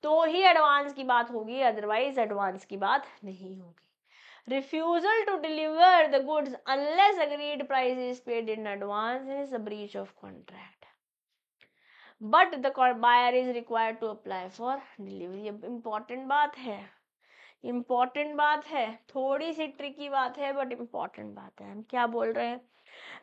तो ही एडवांस की बात होगी, अदरवाइज एडवांस की बात नहीं होगी। Refusal to deliver the goods unless agreed price is paid in advance is a breach of contract, but the buyer is required to apply for delivery। अब इम्पॉर्टेंट बात है, इम्पॉर्टेंट बात है, थोड़ी सी ट्रिकी बात है बट इम्पॉर्टेंट बात है। हम क्या बोल रहे हैं,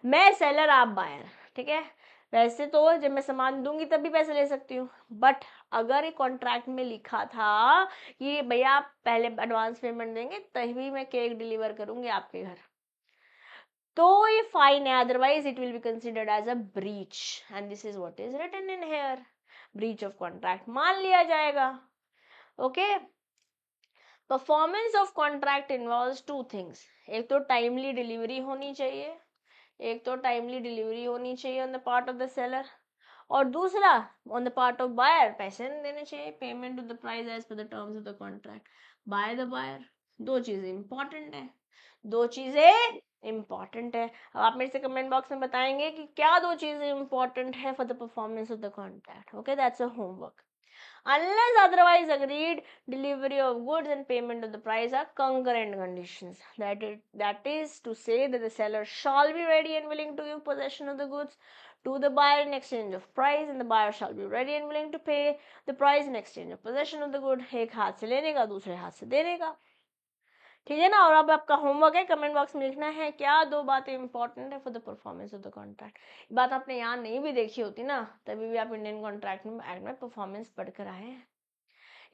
मैं सेलर आप बायर, ठीक है, वैसे तो जब मैं सामान दूंगी तब भी पैसे ले सकती हूँ, बट अगर ये कॉन्ट्रैक्ट में लिखा था कि भैया आप पहले एडवांस पेमेंट देंगे तभी मैं केक डिलीवर करूंगी आपके घर, तो ये फाइन है, otherwise it will be considered as a breach, and this is what is written in here, breach of contract मान लिया जाएगा। Okay, performance of contract involves two things, एक तो टाइमली डिलीवरी होनी चाहिए, एक तो टाइमली डिलीवरी होनी चाहिए on the part of the seller, और दूसरा on the part of buyer पैसे नहीं देने चाहिए, payment to the price as per the terms of the contract by the buyer. दो चीजें इंपॉर्टेंट है, दो चीजें इंपॉर्टेंट है। अब आप मेरे से कमेंट बॉक्स में बताएंगे कि क्या दो चीजें इंपॉर्टेंट है for the performance of the contract. Okay, that's a homework. Unless otherwise agreed, delivery of goods and payment of the price are concurrent conditions. That is to say that the seller shall be ready and willing to give possession of the goods to the buyer in exchange of price, and the buyer shall be ready and willing to pay the price in exchange of possession of the good। एक हाथ से लेने का दूसरे हाथ से देने का, ठीक है ना। और अब आपका होमवर्क है, कमेंट बॉक्स में लिखना है क्या दो बातें इंपॉर्टेंट है for the performance of the contract. बात आपने यहाँ नहीं भी देखी होती ना, तभी भी आप इंडियन कॉन्ट्रैक्ट में एक्ट में परफॉर्मेंस पढ़कर आए हैं।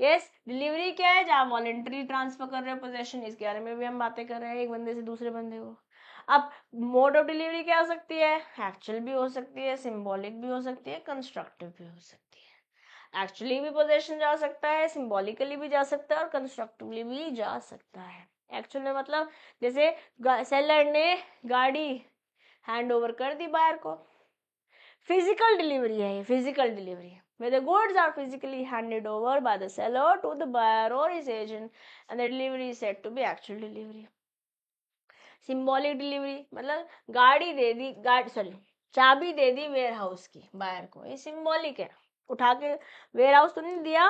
यस, डिलीवरी क्या है, जहाँ वॉलेंटरी ट्रांसफर कर रहे हो पोजेशन, इसके बारे में भी हम बातें कर रहे हैं, एक बंदे से दूसरे बंदे को। अब मोड ऑफ डिलीवरी क्या हो सकती है, एक्चुअल भी हो सकती है, सिंबॉलिक भी हो सकती है, कंस्ट्रक्टिव भी हो सकती है। एक्चुअली भी पोजेशन जा सकता है, सिंबॉलिकली भी जा सकता है और कंस्ट्रक्टिवली भी जा सकता है। एक्चुअल में मतलब जैसे सेलर ने गाड़ी हैंड ओवर कर दी बायर को, फिजिकल डिलीवरी है ये, physical delivery where the goods are physically handed over by the seller to the buyer or his agent and the delivery is said to be actual delivery. Symbolic delivery मतलब गाड़ी दे दी, चाबी दे दी ware house की buyer को, ये symbolic है, उठा के ware house तो नहीं दिया,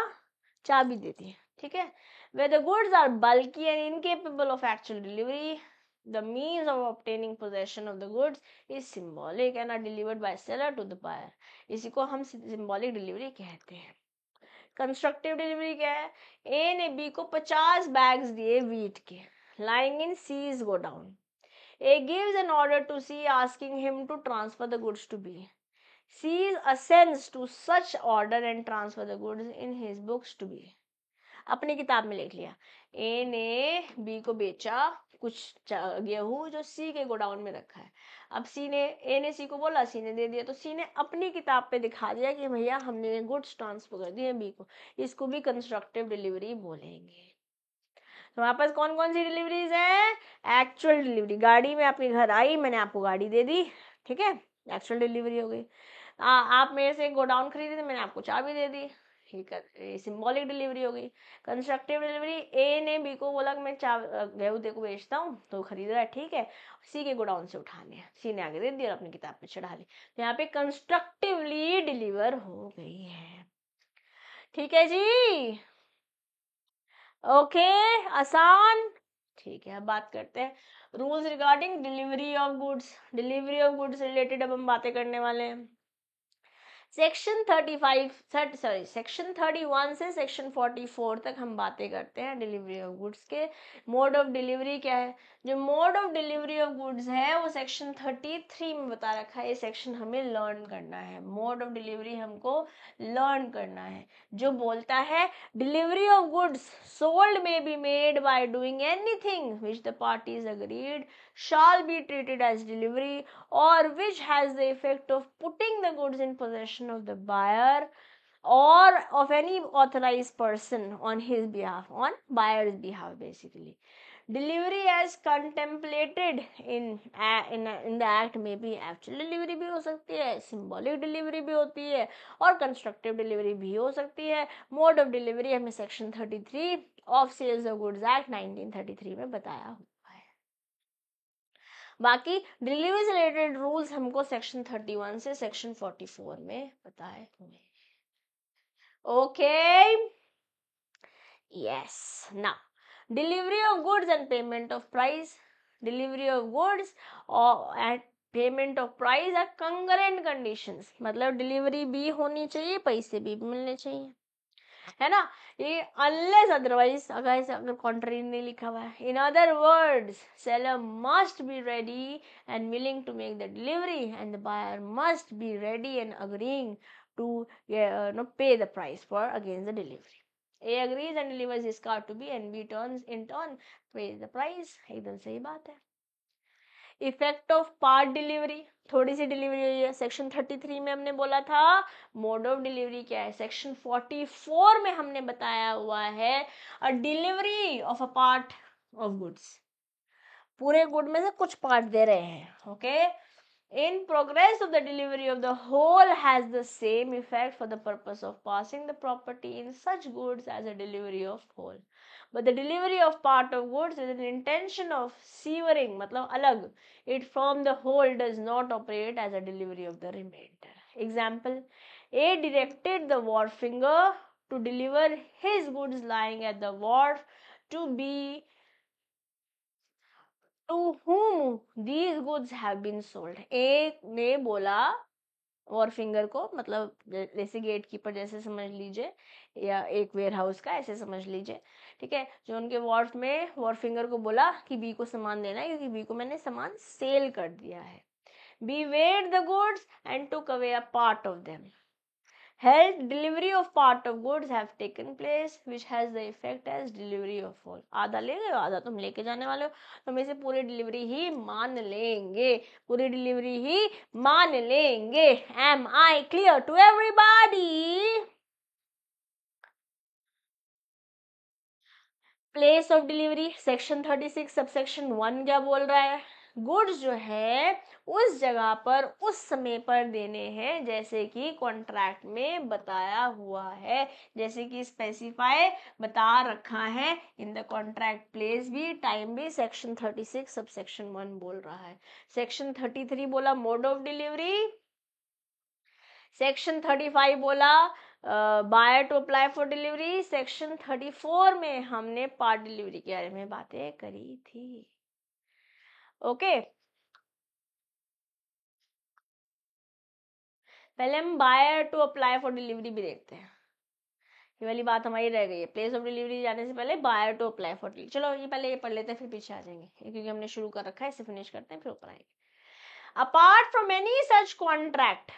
चाबी दे दी, ठीक है। where the goods are bulky and incapable of actual delivery, the means of obtaining possession of the goods is symbolic and are delivered by seller to the buyer. इसी को हम सिंबॉलिक डिलीवरी कहते हैं। कंस्ट्रक्टिव डिलीवरी क्या है, ए ने B को 50 bags दिए वीट के, lying in C's godown, A gives an order to C asking him to transfer the goods to B, C assents to such order and transfer the goods in his books to be. अपनी किताब में लिख लिया, ए ने B को बेचा कुछ गेहूं जो सी के गोडाउन में रखा है। अब सी ने, ए ने सी को बोला, सी ने दे दिया, तो सी ने अपनी किताब पे दिखा दिया कि भैया हमने गुड्स ट्रांसफर कर दिए बी को, इसको भी कंस्ट्रक्टिव डिलीवरी बोलेंगे। तो हमारे पास कौन कौन सी डिलीवरीज है, एक्चुअल डिलीवरी, गाड़ी में आपके घर आई, मैंने आपको गाड़ी दे दी, ठीक है, एक्चुअल डिलीवरी हो गई। आप मेरे से गोडाउन खरीदे थे, मैंने आपको चाबी दे दी, ये सिंबॉलिक डिलीवरी हो गई। कंस्ट्रक्टिव डिलीवरी, ए ने बी को बोला कि मैं गेहूं दे को बेचता हूँ, तो खरीद रहा है, ठीक है, सी के गोडाउन से उठा लिया, सी ने आगे दे दिया और अपनी किताब पे चढ़ा ली, तो यहाँ पे कंस्ट्रक्टिवली डिलीवर हो गई है। ठीक है जी, ओके, आसान, ठीक है। अब बात करते हैं rules regarding delivery of goods. Delivery of goods related अब हम बातें करने वाले हैं। सेक्शन 31 से सेक्शन 44 तक हम बातें करते हैं डिलीवरी ऑफ गुड्स के। मोड ऑफ डिलीवरी क्या है, जो mode of delivery of goods है वो सेक्शन 33 में बता रखा है, ये सेक्शन हमें लर्न करना है, मोड ऑफ डिलीवरी हमको लर्न करना है। जो बोलता है delivery of goods sold may be made by doing anything which the parties agreed shall be treated as delivery or which has the effect of putting the goods in possession of the buyer or of any authorized person on his behalf, on buyer's behalf basically. Delivery as contemplated in the act में भी actual delivery भी हो सकती है, symbolic delivery भी होती है और constructive delivery भी हो सकती है। Mode of delivery हमें section 33 of Sales of Goods Act 1933 में बताया हुआ है। बाकी डिलीवरी से रिलेटेड रूल्स हमको सेक्शन 31 से सेक्शन 44 में बताए हुए। Okay, yes, now delivery of goods and payment of price. Delivery of goods और at payment of price are concurrent conditions, मतलब डिलीवरी भी होनी चाहिए, पैसे भी मिलने चाहिए, है ना। ये अनलेस अदरवाइज, अगर कॉन्ट्री नहीं लिखा हुआ है, in other words seller must be ready and willing to make the delivery and the buyer must be ready and agreeing to pay the price for against the delivery. A agrees and delivers his car to B and B turns in turn pay the price. एकदम सही बात है। Effect of part delivery, थोड़ी सी delivery हुई है, section 33 में हमने बोला था। मोड ऑफ डिलीवरी क्या है, सेक्शन 44 में हमने बताया हुआ है a delivery of a part of goods, पूरे गुड में से कुछ पार्ट दे रहे हैं, okay. In progress of the delivery of the whole has the same effect for the purpose of passing the property in such goods as a delivery of whole. But the delivery of part of goods with an intention of severing, मतलब अलग, it from the whole does not operate as a delivery of the remainder. Example, A directed the wharfinger to deliver his goods lying at the wharf to B to whom these goods have been sold. A ने बोला war finger को मतलब जैसे gate keeper जैसे समझ लीजिए, या एक वेयर हाउस का ऐसे समझ लीजिए, ठीक है। जो उनके वॉर्फ में वॉर फिंगर को बोला कि बी को सामान देना है, क्योंकि बी को मैंने सामान सेल कर दिया है। B weighed the goods and took away a part of them. Hence, delivery of part of goods have taken place, which has the effect as delivery of all. आधा ले गए, आधा तुम लेके जाने वाले हो, तो हम इसे पूरी डिलीवरी ही मान लेंगे, पूरी डिलीवरी ही मान लेंगे। Am I clear to everybody? Place of delivery section 36 subsection 1 क्या बोल रहा है? गुड्स जो है उस जगह पर उस समय पर देने हैं जैसे कि कॉन्ट्रैक्ट में बताया हुआ है, जैसे कि स्पेसिफाई बता रखा है इन द कॉन्ट्रैक्ट, प्लेस भी टाइम भी सेक्शन 36 सबसेक्शन 1 बोल रहा है। सेक्शन 33 बोला मोड ऑफ डिलीवरी, सेक्शन 35 बोला buyer to apply for delivery, section 34 में हमने पार्ट डिलीवरी के बारे में बातें करी थी। ओके, पहले हम buyer to apply for delivery भी देखते हैं, ये वाली बात हमारी रह गई है। प्लेस ऑफ डिलीवरी जाने से पहले buyer to apply for delivery, चलो ये पहले ये पढ़ लेते हैं फिर पीछे आ जाएंगे, क्योंकि हमने शुरू कर रखा है, इसे फिनिश करते हैं फिर ऊपर आएंगे। Apart from any such contract,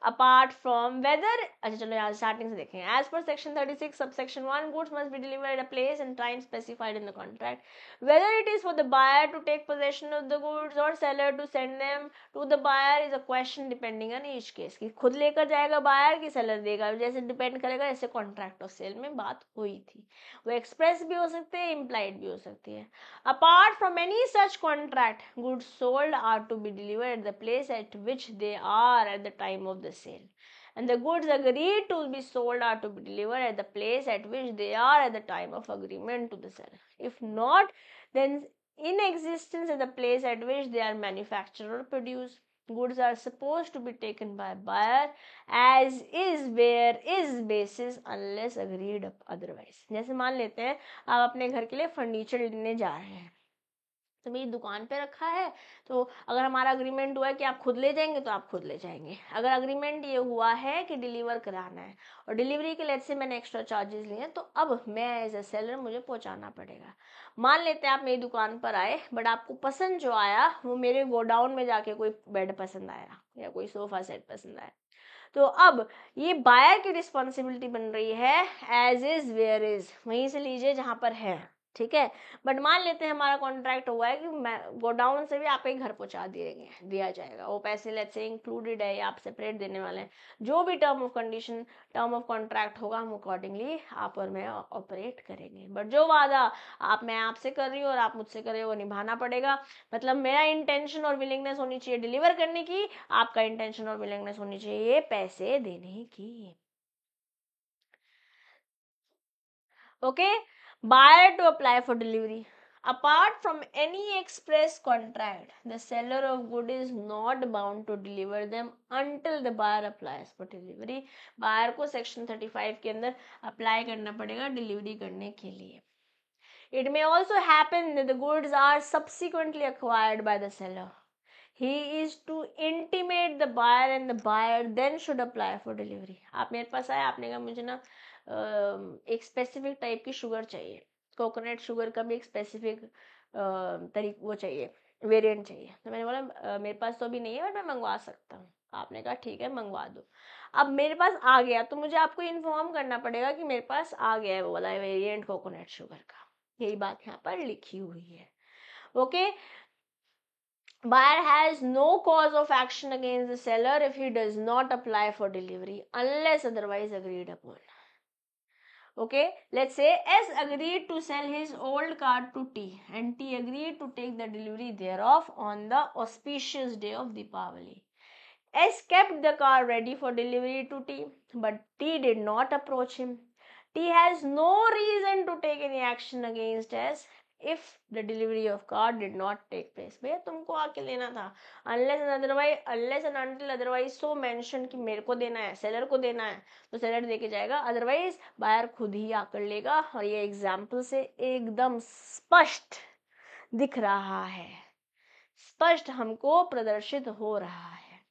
apart from whether, अच्छा चलो यहाँ स्टार्टिंग से देखें। as per section 36 subsection 1 goods must be delivered at a place and time specified in the contract, whether it is for the buyer to take possession of the goods or seller to send them to the buyer is a question depending on each case, कि खुद लेकर जाएगा buyer कि seller देगा, जैसे depend करेगा, जैसे contract of sale में बात हुई थी। वो एक्सप्रेस भी हो सकते हैं, इम्प्लाइड भी हो सकती है। apart from any such contract, goods sold are to be delivered at the place at which they are at the time of the sale, and the goods agreed to be sold are to be delivered at the place at which they are at the time of agreement to the seller. If not, then in existence at the place at which they are manufactured or produced, goods are supposed to be taken by buyer as is where is basis unless agreed otherwise. जैसे मान लेते हैं आप अपने घर के लिए furniture लेने जा रहे हैं, तो मेरी दुकान पे रखा है, तो अगर हमारा अग्रीमेंट हुआ है कि आप खुद ले जाएंगे तो आप खुद ले जाएंगे। अगर अग्रीमेंट ये हुआ है कि डिलीवर कराना है और डिलीवरी के लिए से मैंने एक्स्ट्रा चार्जेस लिए हैं, तो अब मैं एज ए सेलर मुझे पहुंचाना पड़ेगा। मान लेते हैं आप मेरी दुकान पर आए, बट आपको पसंद जो आया वो मेरे गोडाउन में जाके कोई बेड पसंद आया या कोई सोफा सेट पसंद आया, तो अब ये बायर की रिस्पॉन्सिबिलिटी बन रही है एज इज वेयर इज, वहीं से लीजिए जहां पर है, ठीक है। बट मान लेते हैं हमारा कॉन्ट्रैक्ट हुआ है कि गोडाउन से भी आपके घर पहुंचा दिया जाएगा, वो पैसे लेट्स से इंक्लूडेड है या आप सेपरेट देने वाले हैं, जो भी टर्म ऑफ कॉन्ट्रैक्ट होगा हम अकॉर्डिंगली आप और मैं ऑपरेट करेंगे। बट जो वादा मैं आपसे कर रही हूँ और आप मुझसे कर रहे हो वो निभाना पड़ेगा। मतलब मेरा इंटेंशन और विलिंगनेस होनी चाहिए डिलीवर करने की, आपका इंटेंशन और विलिंगनेस होनी चाहिए पैसे देने की। Okay, buyer to apply for delivery. Apart from any express contract, the seller of good is not bound to deliver them until the buyer applies for delivery. Buyer को section 35 के अंदर apply करना पड़ेगा delivery करने के लिए। It may also happen that the goods are subsequently acquired by the seller. He is to intimate the buyer and the buyer then should apply for delivery. आप मेरे पास आए, आपने कहा मुझे ना एक स्पेसिफिक टाइप की शुगर चाहिए, कोकोनट शुगर का भी एक स्पेसिफिक वो चाहिए, वेरिएंट चाहिए, तो मैंने बोला मेरे पास तो अभी नहीं है बट मैं मंगवा सकता हूँ। आपने कहा ठीक है मंगवा दो। अब मेरे पास आ गया तो मुझे आपको इन्फॉर्म करना पड़ेगा कि मेरे पास आ गया है वो वाला वेरिएंट कोकोनट शुगर का, यही बात यहाँ पर लिखी हुई है। Okay, buyer has no cause of action against the seller if he does not apply for delivery unless otherwise agreed upon. Okay, let's say S agreed to sell his old car to T and T agreed to take the delivery thereof on the auspicious day of Deepavali. S kept the car ready for delivery to T, but T did not approach him. T has no reason to take any action against S if the delivery of car did not take place. भैया तुमको आके लेना था, unless and until otherwise so mentioned कि मेरे को देना है, सेलर को देना है, तो सेलर देके जाएगा, अदरवाइज बायर खुद ही आकर लेगा। और ये एग्जाम्पल से एकदम स्पष्ट दिख रहा है, स्पष्ट हमको प्रदर्शित हो रहा है।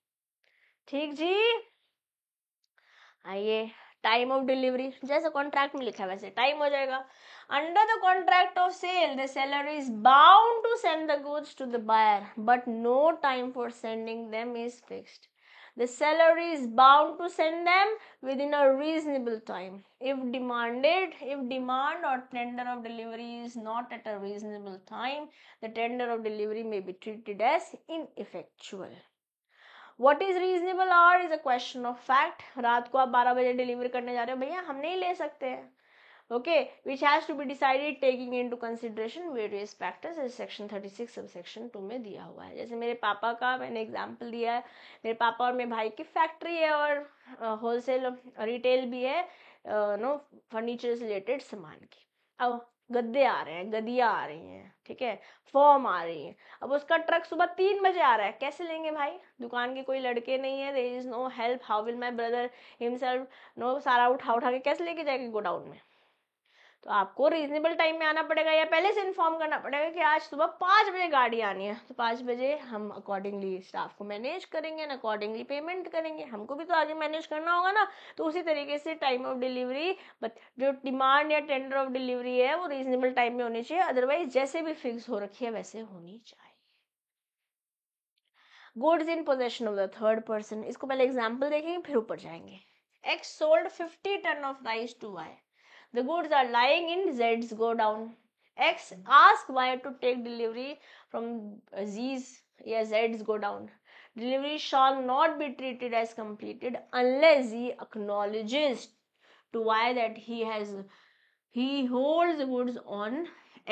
ठीक जी। आइए, टाइम ऑफ डिलीवरी जैसे कॉन्ट्रैक्ट में लिखा है वैसे टाइम हो जाएगा। Under the contract of sale the seller is bound to send the goods to the buyer but no time for sending them is fixed. The seller is bound to send them within a reasonable time. If demand or tender of delivery is not at a reasonable time, the tender of delivery may be treated as ineffectual. What is reasonable hour is a question of fact. रात को आप 12 बजे deliver करने जा रहे हो, भैया हम नहीं ले सकते हैं. Okay, which has to be decided taking into consideration various factors as section 36 subsection 2 में दिया हुआ है. जैसे मेरे पापा का मैंने एग्जाम्पल दिया है, मेरे पापा और मेरे भाई की फैक्ट्री है और होलसेल रिटेल भी है नो फर्नीचर से रिलेटेड सामान की. अब गद्दे आ रहे हैं, गदिया आ रही हैं, ठीक है, फॉर्म आ रही है. अब उसका ट्रक सुबह 3 बजे आ रहा है, कैसे लेंगे भाई? दुकान के कोई लड़के नहीं है, there is no help. How will my brother himself know सारा उठा उठा के कैसे लेके जाएंगे गोडाउन में? तो आपको रीजनेबल टाइम में आना पड़ेगा या पहले से इन्फॉर्म करना पड़ेगा कि आज सुबह 5 बजे गाड़ी आनी है, तो 5 बजे हम अकॉर्डिंगली स्टाफ को मैनेज करेंगे एंड अकॉर्डिंगली पेमेंट करेंगे. हमको भी तो आगे मैनेज करना होगा ना. तो उसी तरीके से टाइम ऑफ डिलीवरी जो डिमांड या टेंडर ऑफ डिलीवरी है वो रीजनेबल टाइम में होनी चाहिए, अदरवाइज जैसे भी फिक्स हो रखी है वैसे होनी चाहिए. Goods in possession of the third person, इसको पहले एग्जाम्पल देखेंगे फिर ऊपर जाएंगे. X sold 50 ton of rice to Y. The goods are lying in Z's godown. X asked Y to take delivery from Z's godown. Delivery shall not be treated as completed unless Z acknowledges to Y that he holds the goods on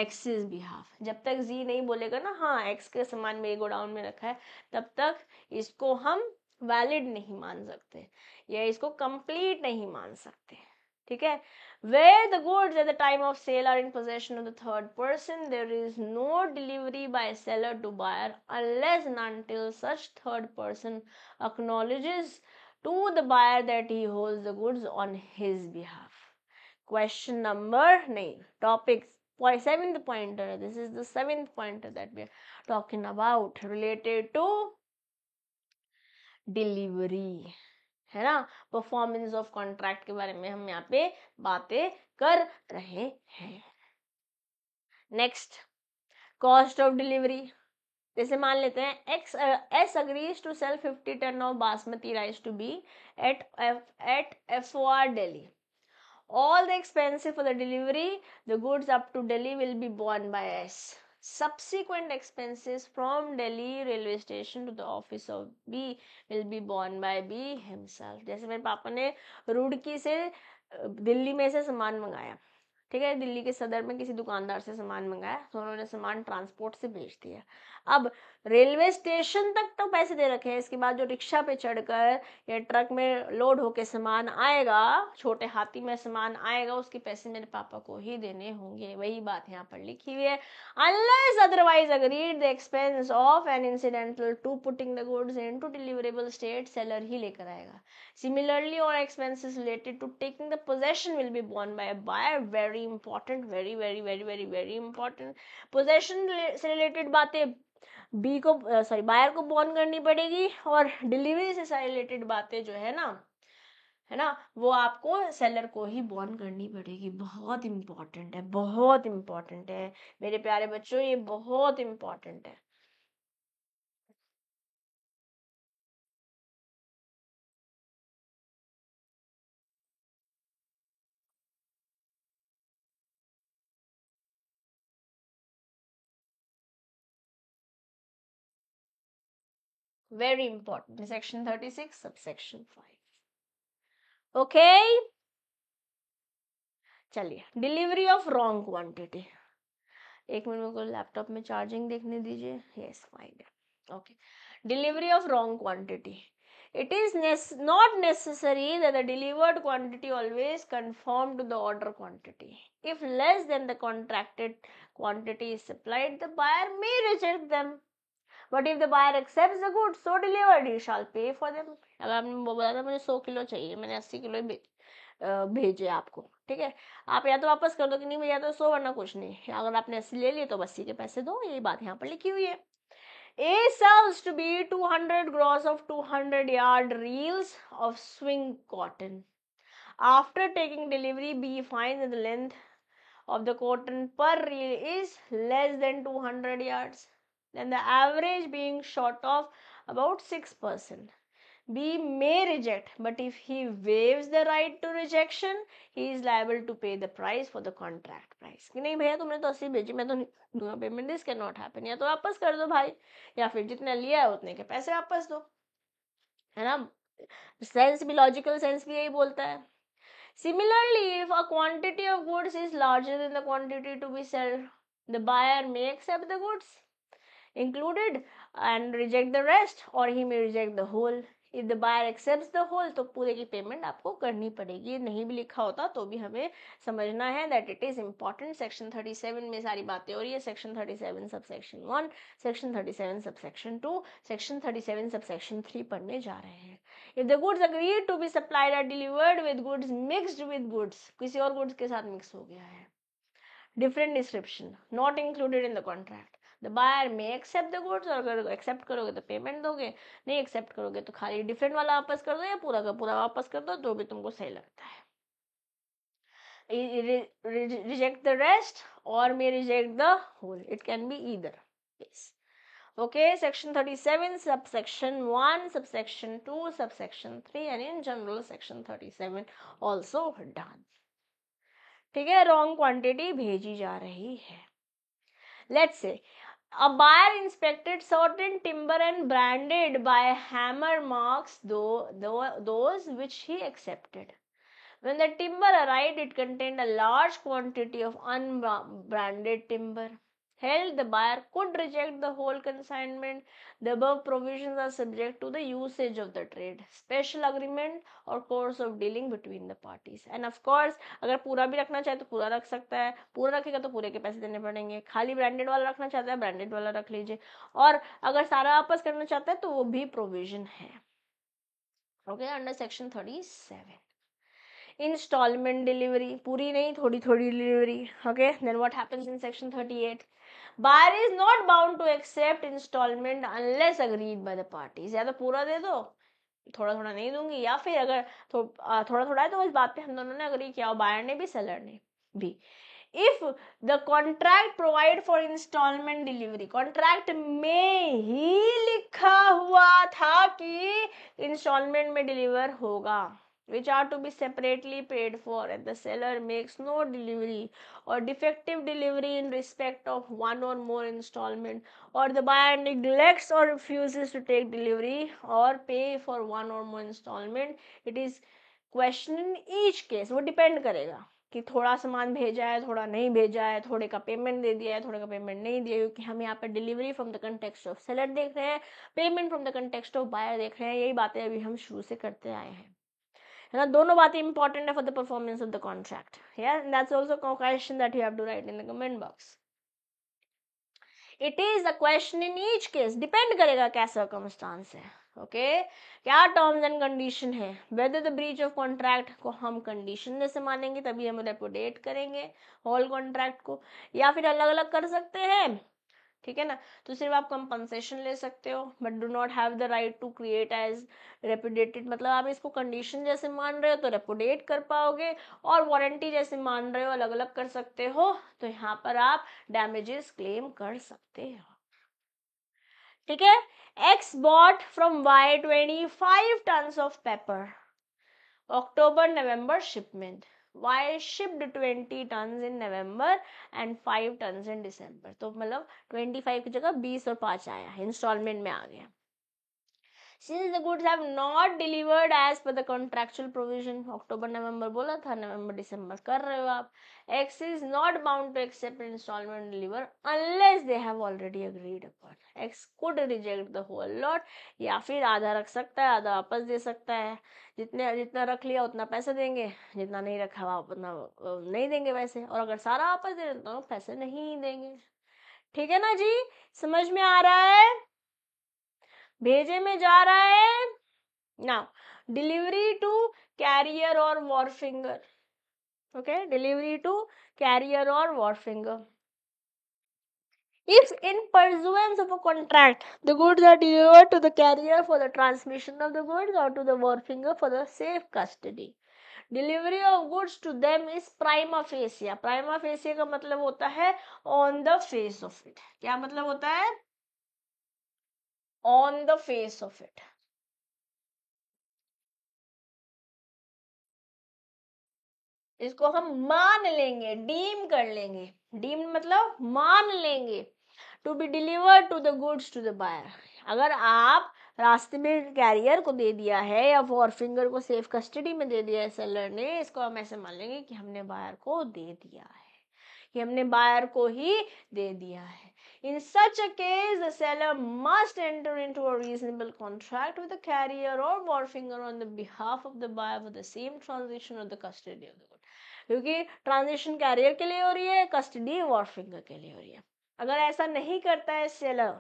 X's behalf. जब तक Z नहीं बोलेगा ना हाँ X के सामान मेरे godown में रखा है, तब तक इसको हम वैलिड नहीं मान सकते या इसको कंप्लीट नहीं मान सकते. ठीक है. Where the goods at the time of sale are in possession of the third person, there is no delivery by seller to buyer unless and until such third person acknowledges to the buyer that he holds the goods on his behalf. Question number नहीं topic seventh pointer. This is the seventh pointer that we are talking about related to delivery, है ना. Performance of contract के बारे में हम यहाँ पे बातें कर रहे हैं. Next, cost of delivery. जैसे मान लेते हैं S agrees to sell 50 ton of basmati rice to B at FOR Delhi. All the expenses for the delivery, the goods up to Delhi will be borne by S. Subsequent expenses from Delhi railway station to the office of B will be borne by B himself. जैसे मेरे पापा ने रुड़की से दिल्ली में से सामान मंगाया, ठीक है, दिल्ली के सदर में किसी दुकानदार से सामान मंगाया, तो उन्होंने सामान ट्रांसपोर्ट से भेज दिया. अब रेलवे स्टेशन तक तो पैसे दे रखे हैं, इसके बाद जो रिक्शा पे चढ़कर या ट्रक में लोड होके सामान आएगा, छोटे हाथी में सामान आएगा, उसके पैसे मेरे पापा को ही देने होंगे. वही बात यहाँ पर लिखी हुई है. Unless otherwise agreed, the expense of an incidental to putting the goods into deliverable state seller ही लेकर आएगा. Similarly, all expenses related to taking the possession will be borne by a buyer. Very important, very important. Possession से related बातें B को buyer को born करनी पड़ेगी और delivery से रिलेटेड बातें जो है ना वो आपको सेलर को ही बॉर्न करनी पड़ेगी. बहुत इंपॉर्टेंट है, बहुत इंपॉर्टेंट है मेरे प्यारे बच्चों, ये बहुत इंपॉर्टेंट है. Very important. Section 36, subsection 5. Okay, चलिए. Delivery of wrong quantity. एक मिनट को लैपटॉप में चार्जिंग देखने दीजिए. Yes, fine. Okay. Delivery of wrong quantity. It is not necessary that the delivered quantity always conform to the order quantity. If less than the contracted quantity is supplied, the buyer may reject them. But if the buyer accepts the goods so delivered, he shall pay for them. अगर आपने बोला था मुझे 100 kilo चाहिए, मैंने 80 kilo भेजे आपको, ठीक है, आप या तो वापस कर दो कि नहीं भैया तो 100 वरना कुछ नहीं. अगर आपने 80 ले लिए तो 80 के पैसे दो. यही बात यहाँ पर लिखी हुई है. A sells to B 200 gross of 200 yard reels of swing cotton. After taking delivery, B finds that the length of the cotton per reel is less than 200 yards, then the average being short of about 6%. B may reject, but if he waives the right to rejection, he is liable to pay the price for the contract price. कि नहीं भैया तुमने तो 80 भेजी, मैं तो नहीं दूंगा payment, this can not happen, या तो वापस कर दो भाई, या फिर जितना लिया है उतने के पैसे वापस दो, है ना. सेंस भी, लॉजिकल सेंस भी यही बोलता है. Similarly, if a quantity of goods is larger than the quantity to be sold, the buyer may accept the goods included and reject the rest, or he may reject the whole. If the buyer accepts the whole, तो पूरे की payment आपको करनी पड़ेगी. नहीं भी लिखा होता तो भी हमें समझना है that it is important. Section 37 में सारी बातें हो रही है. Section 37 subsection 1, section 37 subsection 2, section 37 subsection 3 पढ़ने जा रहे हैं. If the goods agreed to be supplied are delivered with goods mixed with goods, किसी और goods के साथ mix हो गया है, different description, not included in the contract, the buyer may accept the goods, और अगर accept करोगे तो पेमेंट दोगे, नहीं accept करोगे तो खाली डिफरेंट वाला वापस कर दो या पूरा का पूरा वापस कर दो, जो भी तुमको सही लगता है. Reject the rest or may reject the whole, it can be either case. Okay, section 37 subsection 1, subsection 2, subsection 3, and in general section 37 also done. ठीक है, wrong quantity भेजी जा रही है. Let's say a buyer inspected certain timber and branded by hammer marks those which he accepted. When the timber arrived, it contained a large quantity of unbranded timber. Held, the buyer could reject the whole consignment. The above provisions are subject to the usage of the trade, special agreement or course of dealing between the parties. And of course, अगर पूरा भी रखना चाहे तो पूरा रख सकता है, पूरा रखेगा तो पूरे के पैसे देने पड़ेंगे. खाली ब्रांडेड वाला रखना चाहता है, ब्रांडेड वाला रख लीजिए, और अगर सारा वापस करना चाहता है तो वो भी प्रोविजन है. Okay, under section 37. Installment delivery, पूरी नहीं, थोड़ी थोड़ी delivery. Okay, then what happens in section 38? Buyer is not bound to accept installment unless agreed by the parties. या तो पूरा दे दो, थोड़ा थोड़ा नहीं दूंगी, या फिर अगर थोड़ा थोड़ा है तो इस बात पे हम दोनों ने अग्री किया, बायर ने भी सेलर ने भी. If the contract provide for installment delivery, contract में ही लिखा हुआ था कि installment में deliver होगा, which are to be separately paid for, and the seller makes no delivery or defective delivery in respect of one or more installment, or the buyer neglects or refuses to take delivery or pay for one or more installment, it is question in each case. वो depend करेगा कि थोड़ा सामान भेजा है, थोड़ा नहीं भेजा है, थोड़े का पेमेंट दे दिया है, थोड़े का पेमेंट नहीं दिया, क्योंकि हम यहाँ पर delivery from the context of seller देख रहे हैं, payment from the context of buyer देख रहे हैं. यही बातें अभी हम शुरू से करते आए हैं, है ना. दोनों बातें इंपॉर्टेंट है for the performance of the contract. That's also question that you have to write in the comment box. It is a question in each case, depend करेगा क्या सर्कमस्टांस है. ओके, क्या टर्म्स एंड कंडीशन है, whether the breach of contract को हम condition जैसे मानेंगे तभी हम रेपुडिएट करेंगे होल कॉन्ट्रैक्ट को, या फिर अलग अलग कर सकते हैं. ठीक है ना, तो सिर्फ आप कंपनसेशन ले सकते हो, but do not have the right to create as repudiated. मतलब आप इसको कंडीशन जैसे मान रहे हो तो रेपुडिएट कर पाओगे, और वारंटी जैसे मान रहे हो अलग अलग कर सकते हो, तो यहाँ पर आप डैमेजेस क्लेम कर सकते हो. ठीक है, X bought from Y 25 tons of pepper, October-November shipment. Y shipped 20 tons in November and 5 tons in December. तो मतलब 25 की जगह 20 और 5 आया, इंस्टॉलमेंट में आ गया. Since the goods have not delivered as per the contractual provision, October November बोला था, November December कर रहे हो आप, X is not bound to accept installment deliver unless they have already agreed upon. X could reject the whole lot, या फिर आधा रख सकता है, आधा वापस दे सकता है. जितना रख लिया उतना पैसे देंगे, जितना नहीं रखा हुआ उतना नहीं देंगे पैसे, और अगर सारा वापस दे देते तो पैसे नहीं देंगे. ठीक है ना जी, समझ में आ रहा है, भेजे में जा रहा है. नाउ डिलीवरी टू कैरियर और वॉरफिंगर. ओके, डिलीवरी टू कैरियर और वॉरफिंगर. If in pursuance of a contract, the goods are delivered to the carrier for the transmission of the goods or to the wharfinger for the safe custody, delivery of goods to them is prima facie. Prima facie का मतलब होता है on the face of it. क्या मतलब होता है? On the face of it. इसको हम मान लेंगे, डीम कर लेंगे. डीम मतलब मान लेंगे. To be delivered to the goods to the buyer. अगर आप रास्ते में कैरियर को दे दिया है या वॉरफिंगर को सेफ कस्टडी में दे दिया है सेलर ने, इसको हम ऐसे मान लेंगे कि हमने बायर को दे दिया है, कि हमने बायर को ही दे दिया है. In such a case, the seller must enter into a reasonable contract with the carrier or wharfinger on the behalf of the buyer for the same transition of the custody of the good. क्योंकि transaction career के लिए हो रही है, custody वॉरफिंगर के लिए हो रही है. अगर ऐसा नहीं करता है seller,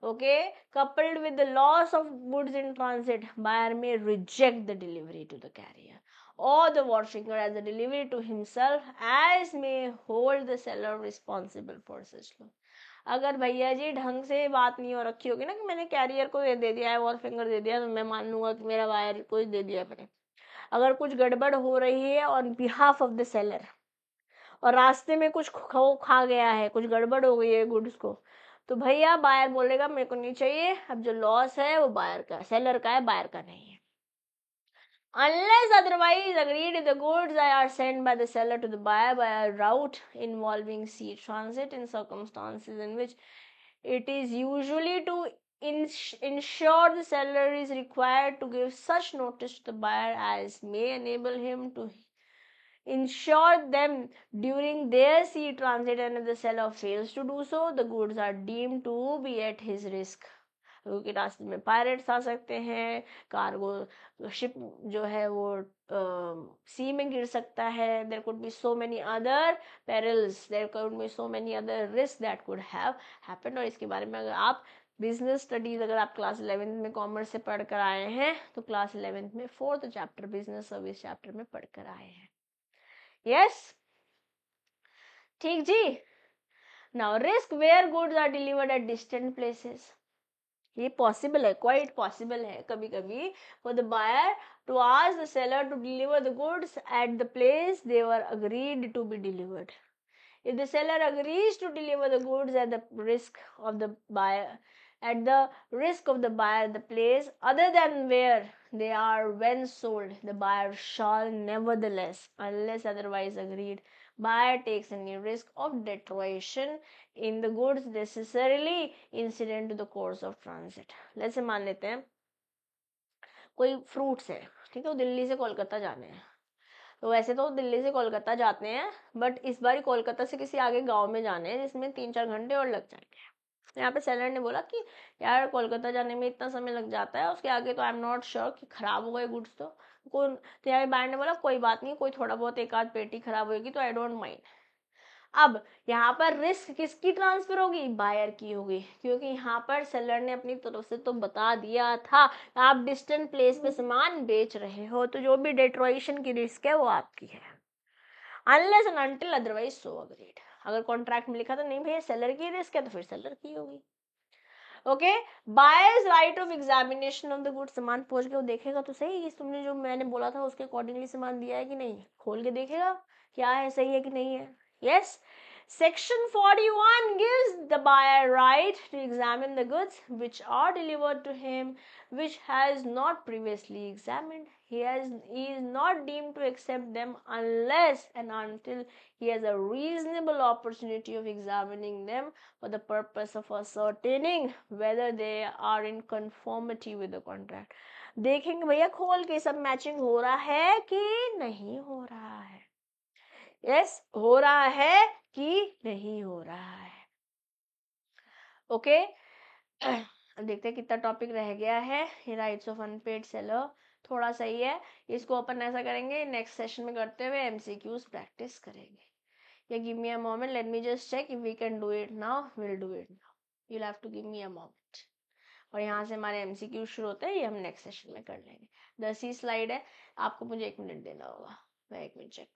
okay, coupled with the loss of goods in transit, buyer may reject the delivery to the carrier or the wharfinger as a delivery to himself, as may hold the seller responsible for such loss. अगर भैया जी ढंग से बात नहीं हो रखी होगी ना कि मैंने कैरियर को दे दिया है, वॉरफिंगर दे दिया, तो मैं मान लूंगा कि मेरा बायर को दे दिया मैंने. अगर कुछ गड़बड़ हो रही है on behalf of the seller और रास्ते में कुछ खा गया है, कुछ गड़बड़ हो गई है गुड्स को, तो भैया बायर बोलेगा मेरे को नहीं चाहिए. अब जो लॉस है वो बायर का, सेलर का है, बायर का नहीं है. Unless otherwise agreed, the goods are sent by the seller to the buyer by a route involving sea transit in circumstances in which it is usually to ensure the seller is required to give such notice to the buyer as may enable him to insure them during their sea transit, and if the seller fails to do so, the goods are deemed to be at his risk. क्योंकि रास्ते में pirates आ सकते हैं, cargo ship जो है वो सी में गिर सकता है. There could be so many other perils, there could be so many other risk that could have happened. और इसके बारे में अगर आप बिजनेस स्टडीज, अगर आप क्लास 11th में कॉमर्स से पढ़कर आए हैं, तो क्लास 11th में 4th chapter business service chapter में पढ़कर आए हैं. यस, ठीक जी. Now risk where goods are delivered at distant places. ये पॉसिबल है, क्वाइट पॉसिबल है कभी कभी for the buyer to ask the seller to deliver the goods at the place they were agreed to be delivered. If the seller agrees to deliver the goods at the risk of the buyer, the place other than where they are when sold, the buyer shall nevertheless, unless otherwise agreed, buyer takes any risk of deterioration in the goods necessarily incident to the course of transit. जैसे मान लेते हैं कोई fruits है, ठीक है, वो दिल्ली से कोलकाता जाने हैं. तो वैसे तो दिल्ली से कोलकाता जाते हैं, बट इस बार कोलकाता से किसी आगे गांव में जाने हैं जिसमें 3-4 घंटे और लग जाएंगे. यहाँ पे सेलर ने बोला कि यार कोलकाता जाने में इतना समय लग जाता है, उसके आगे तो आई एम नॉट श्योर कि खराब हो गए गुड्स. तो यहाँ पे बायर ने बोला कोई बात नहीं, कोई थोड़ा बहुत एक आध पेटी खराब होगी तो आई डोंट माइंड. अब यहाँ पर रिस्क किसकी ट्रांसफर होगी? बायर की होगी, क्योंकि यहाँ पर सेलर ने अपनी तरफ से तो बता दिया था आप डिस्टेंट प्लेस पे सामान बेच रहे हो, तो जो भी डेट्रोएशन की रिस्क है वो आपकी है. Unless and until otherwise so agreed. अगर कॉन्ट्रैक्ट में लिखा तो नहीं भैया सेलर की रिस्क है, तो फिर सेलर की होगी. Okay, buyers right of examination of the good. सामान पहुंच के वो देखेगा तो सही कि तुमने जो मैंने बोला था उसके अकॉर्डिंगली सामान दिया है कि नहीं, खोल के देखेगा क्या है, सही है कि नहीं है. Yes. Section 41 gives the buyer right to examine the goods which are delivered to him, which has not previously examined. He is not deemed to accept them unless and until he has a reasonable opportunity of examining them for the purpose of ascertaining whether they are in conformity with the contract. देखेंगे भैया खोल के सब matching हो रहा है कि नहीं हो रहा है. यस, हो रहा है कि नहीं हो रहा है. ओके, अब देखते हैं कितना टॉपिक रह गया है. ये राइट्स ऑफ अनपेड सेलर थोड़ा सही है, इसको अपन ऐसा करेंगे नेक्स्ट सेशन में करते हुए एमसीक्यूज प्रैक्टिस करेंगे. या give me a moment, let me just check if we can do it now. Will do it now, you have to give me a moment. और यहाँ से हमारे एमसीक्यू शुरू होते हैं, ये हम नेक्स्ट सेशन में कर लेंगे. 10 ही स्लाइड है, आपको मुझे 1 मिनट देना होगा. मैं 1 मिनट चेक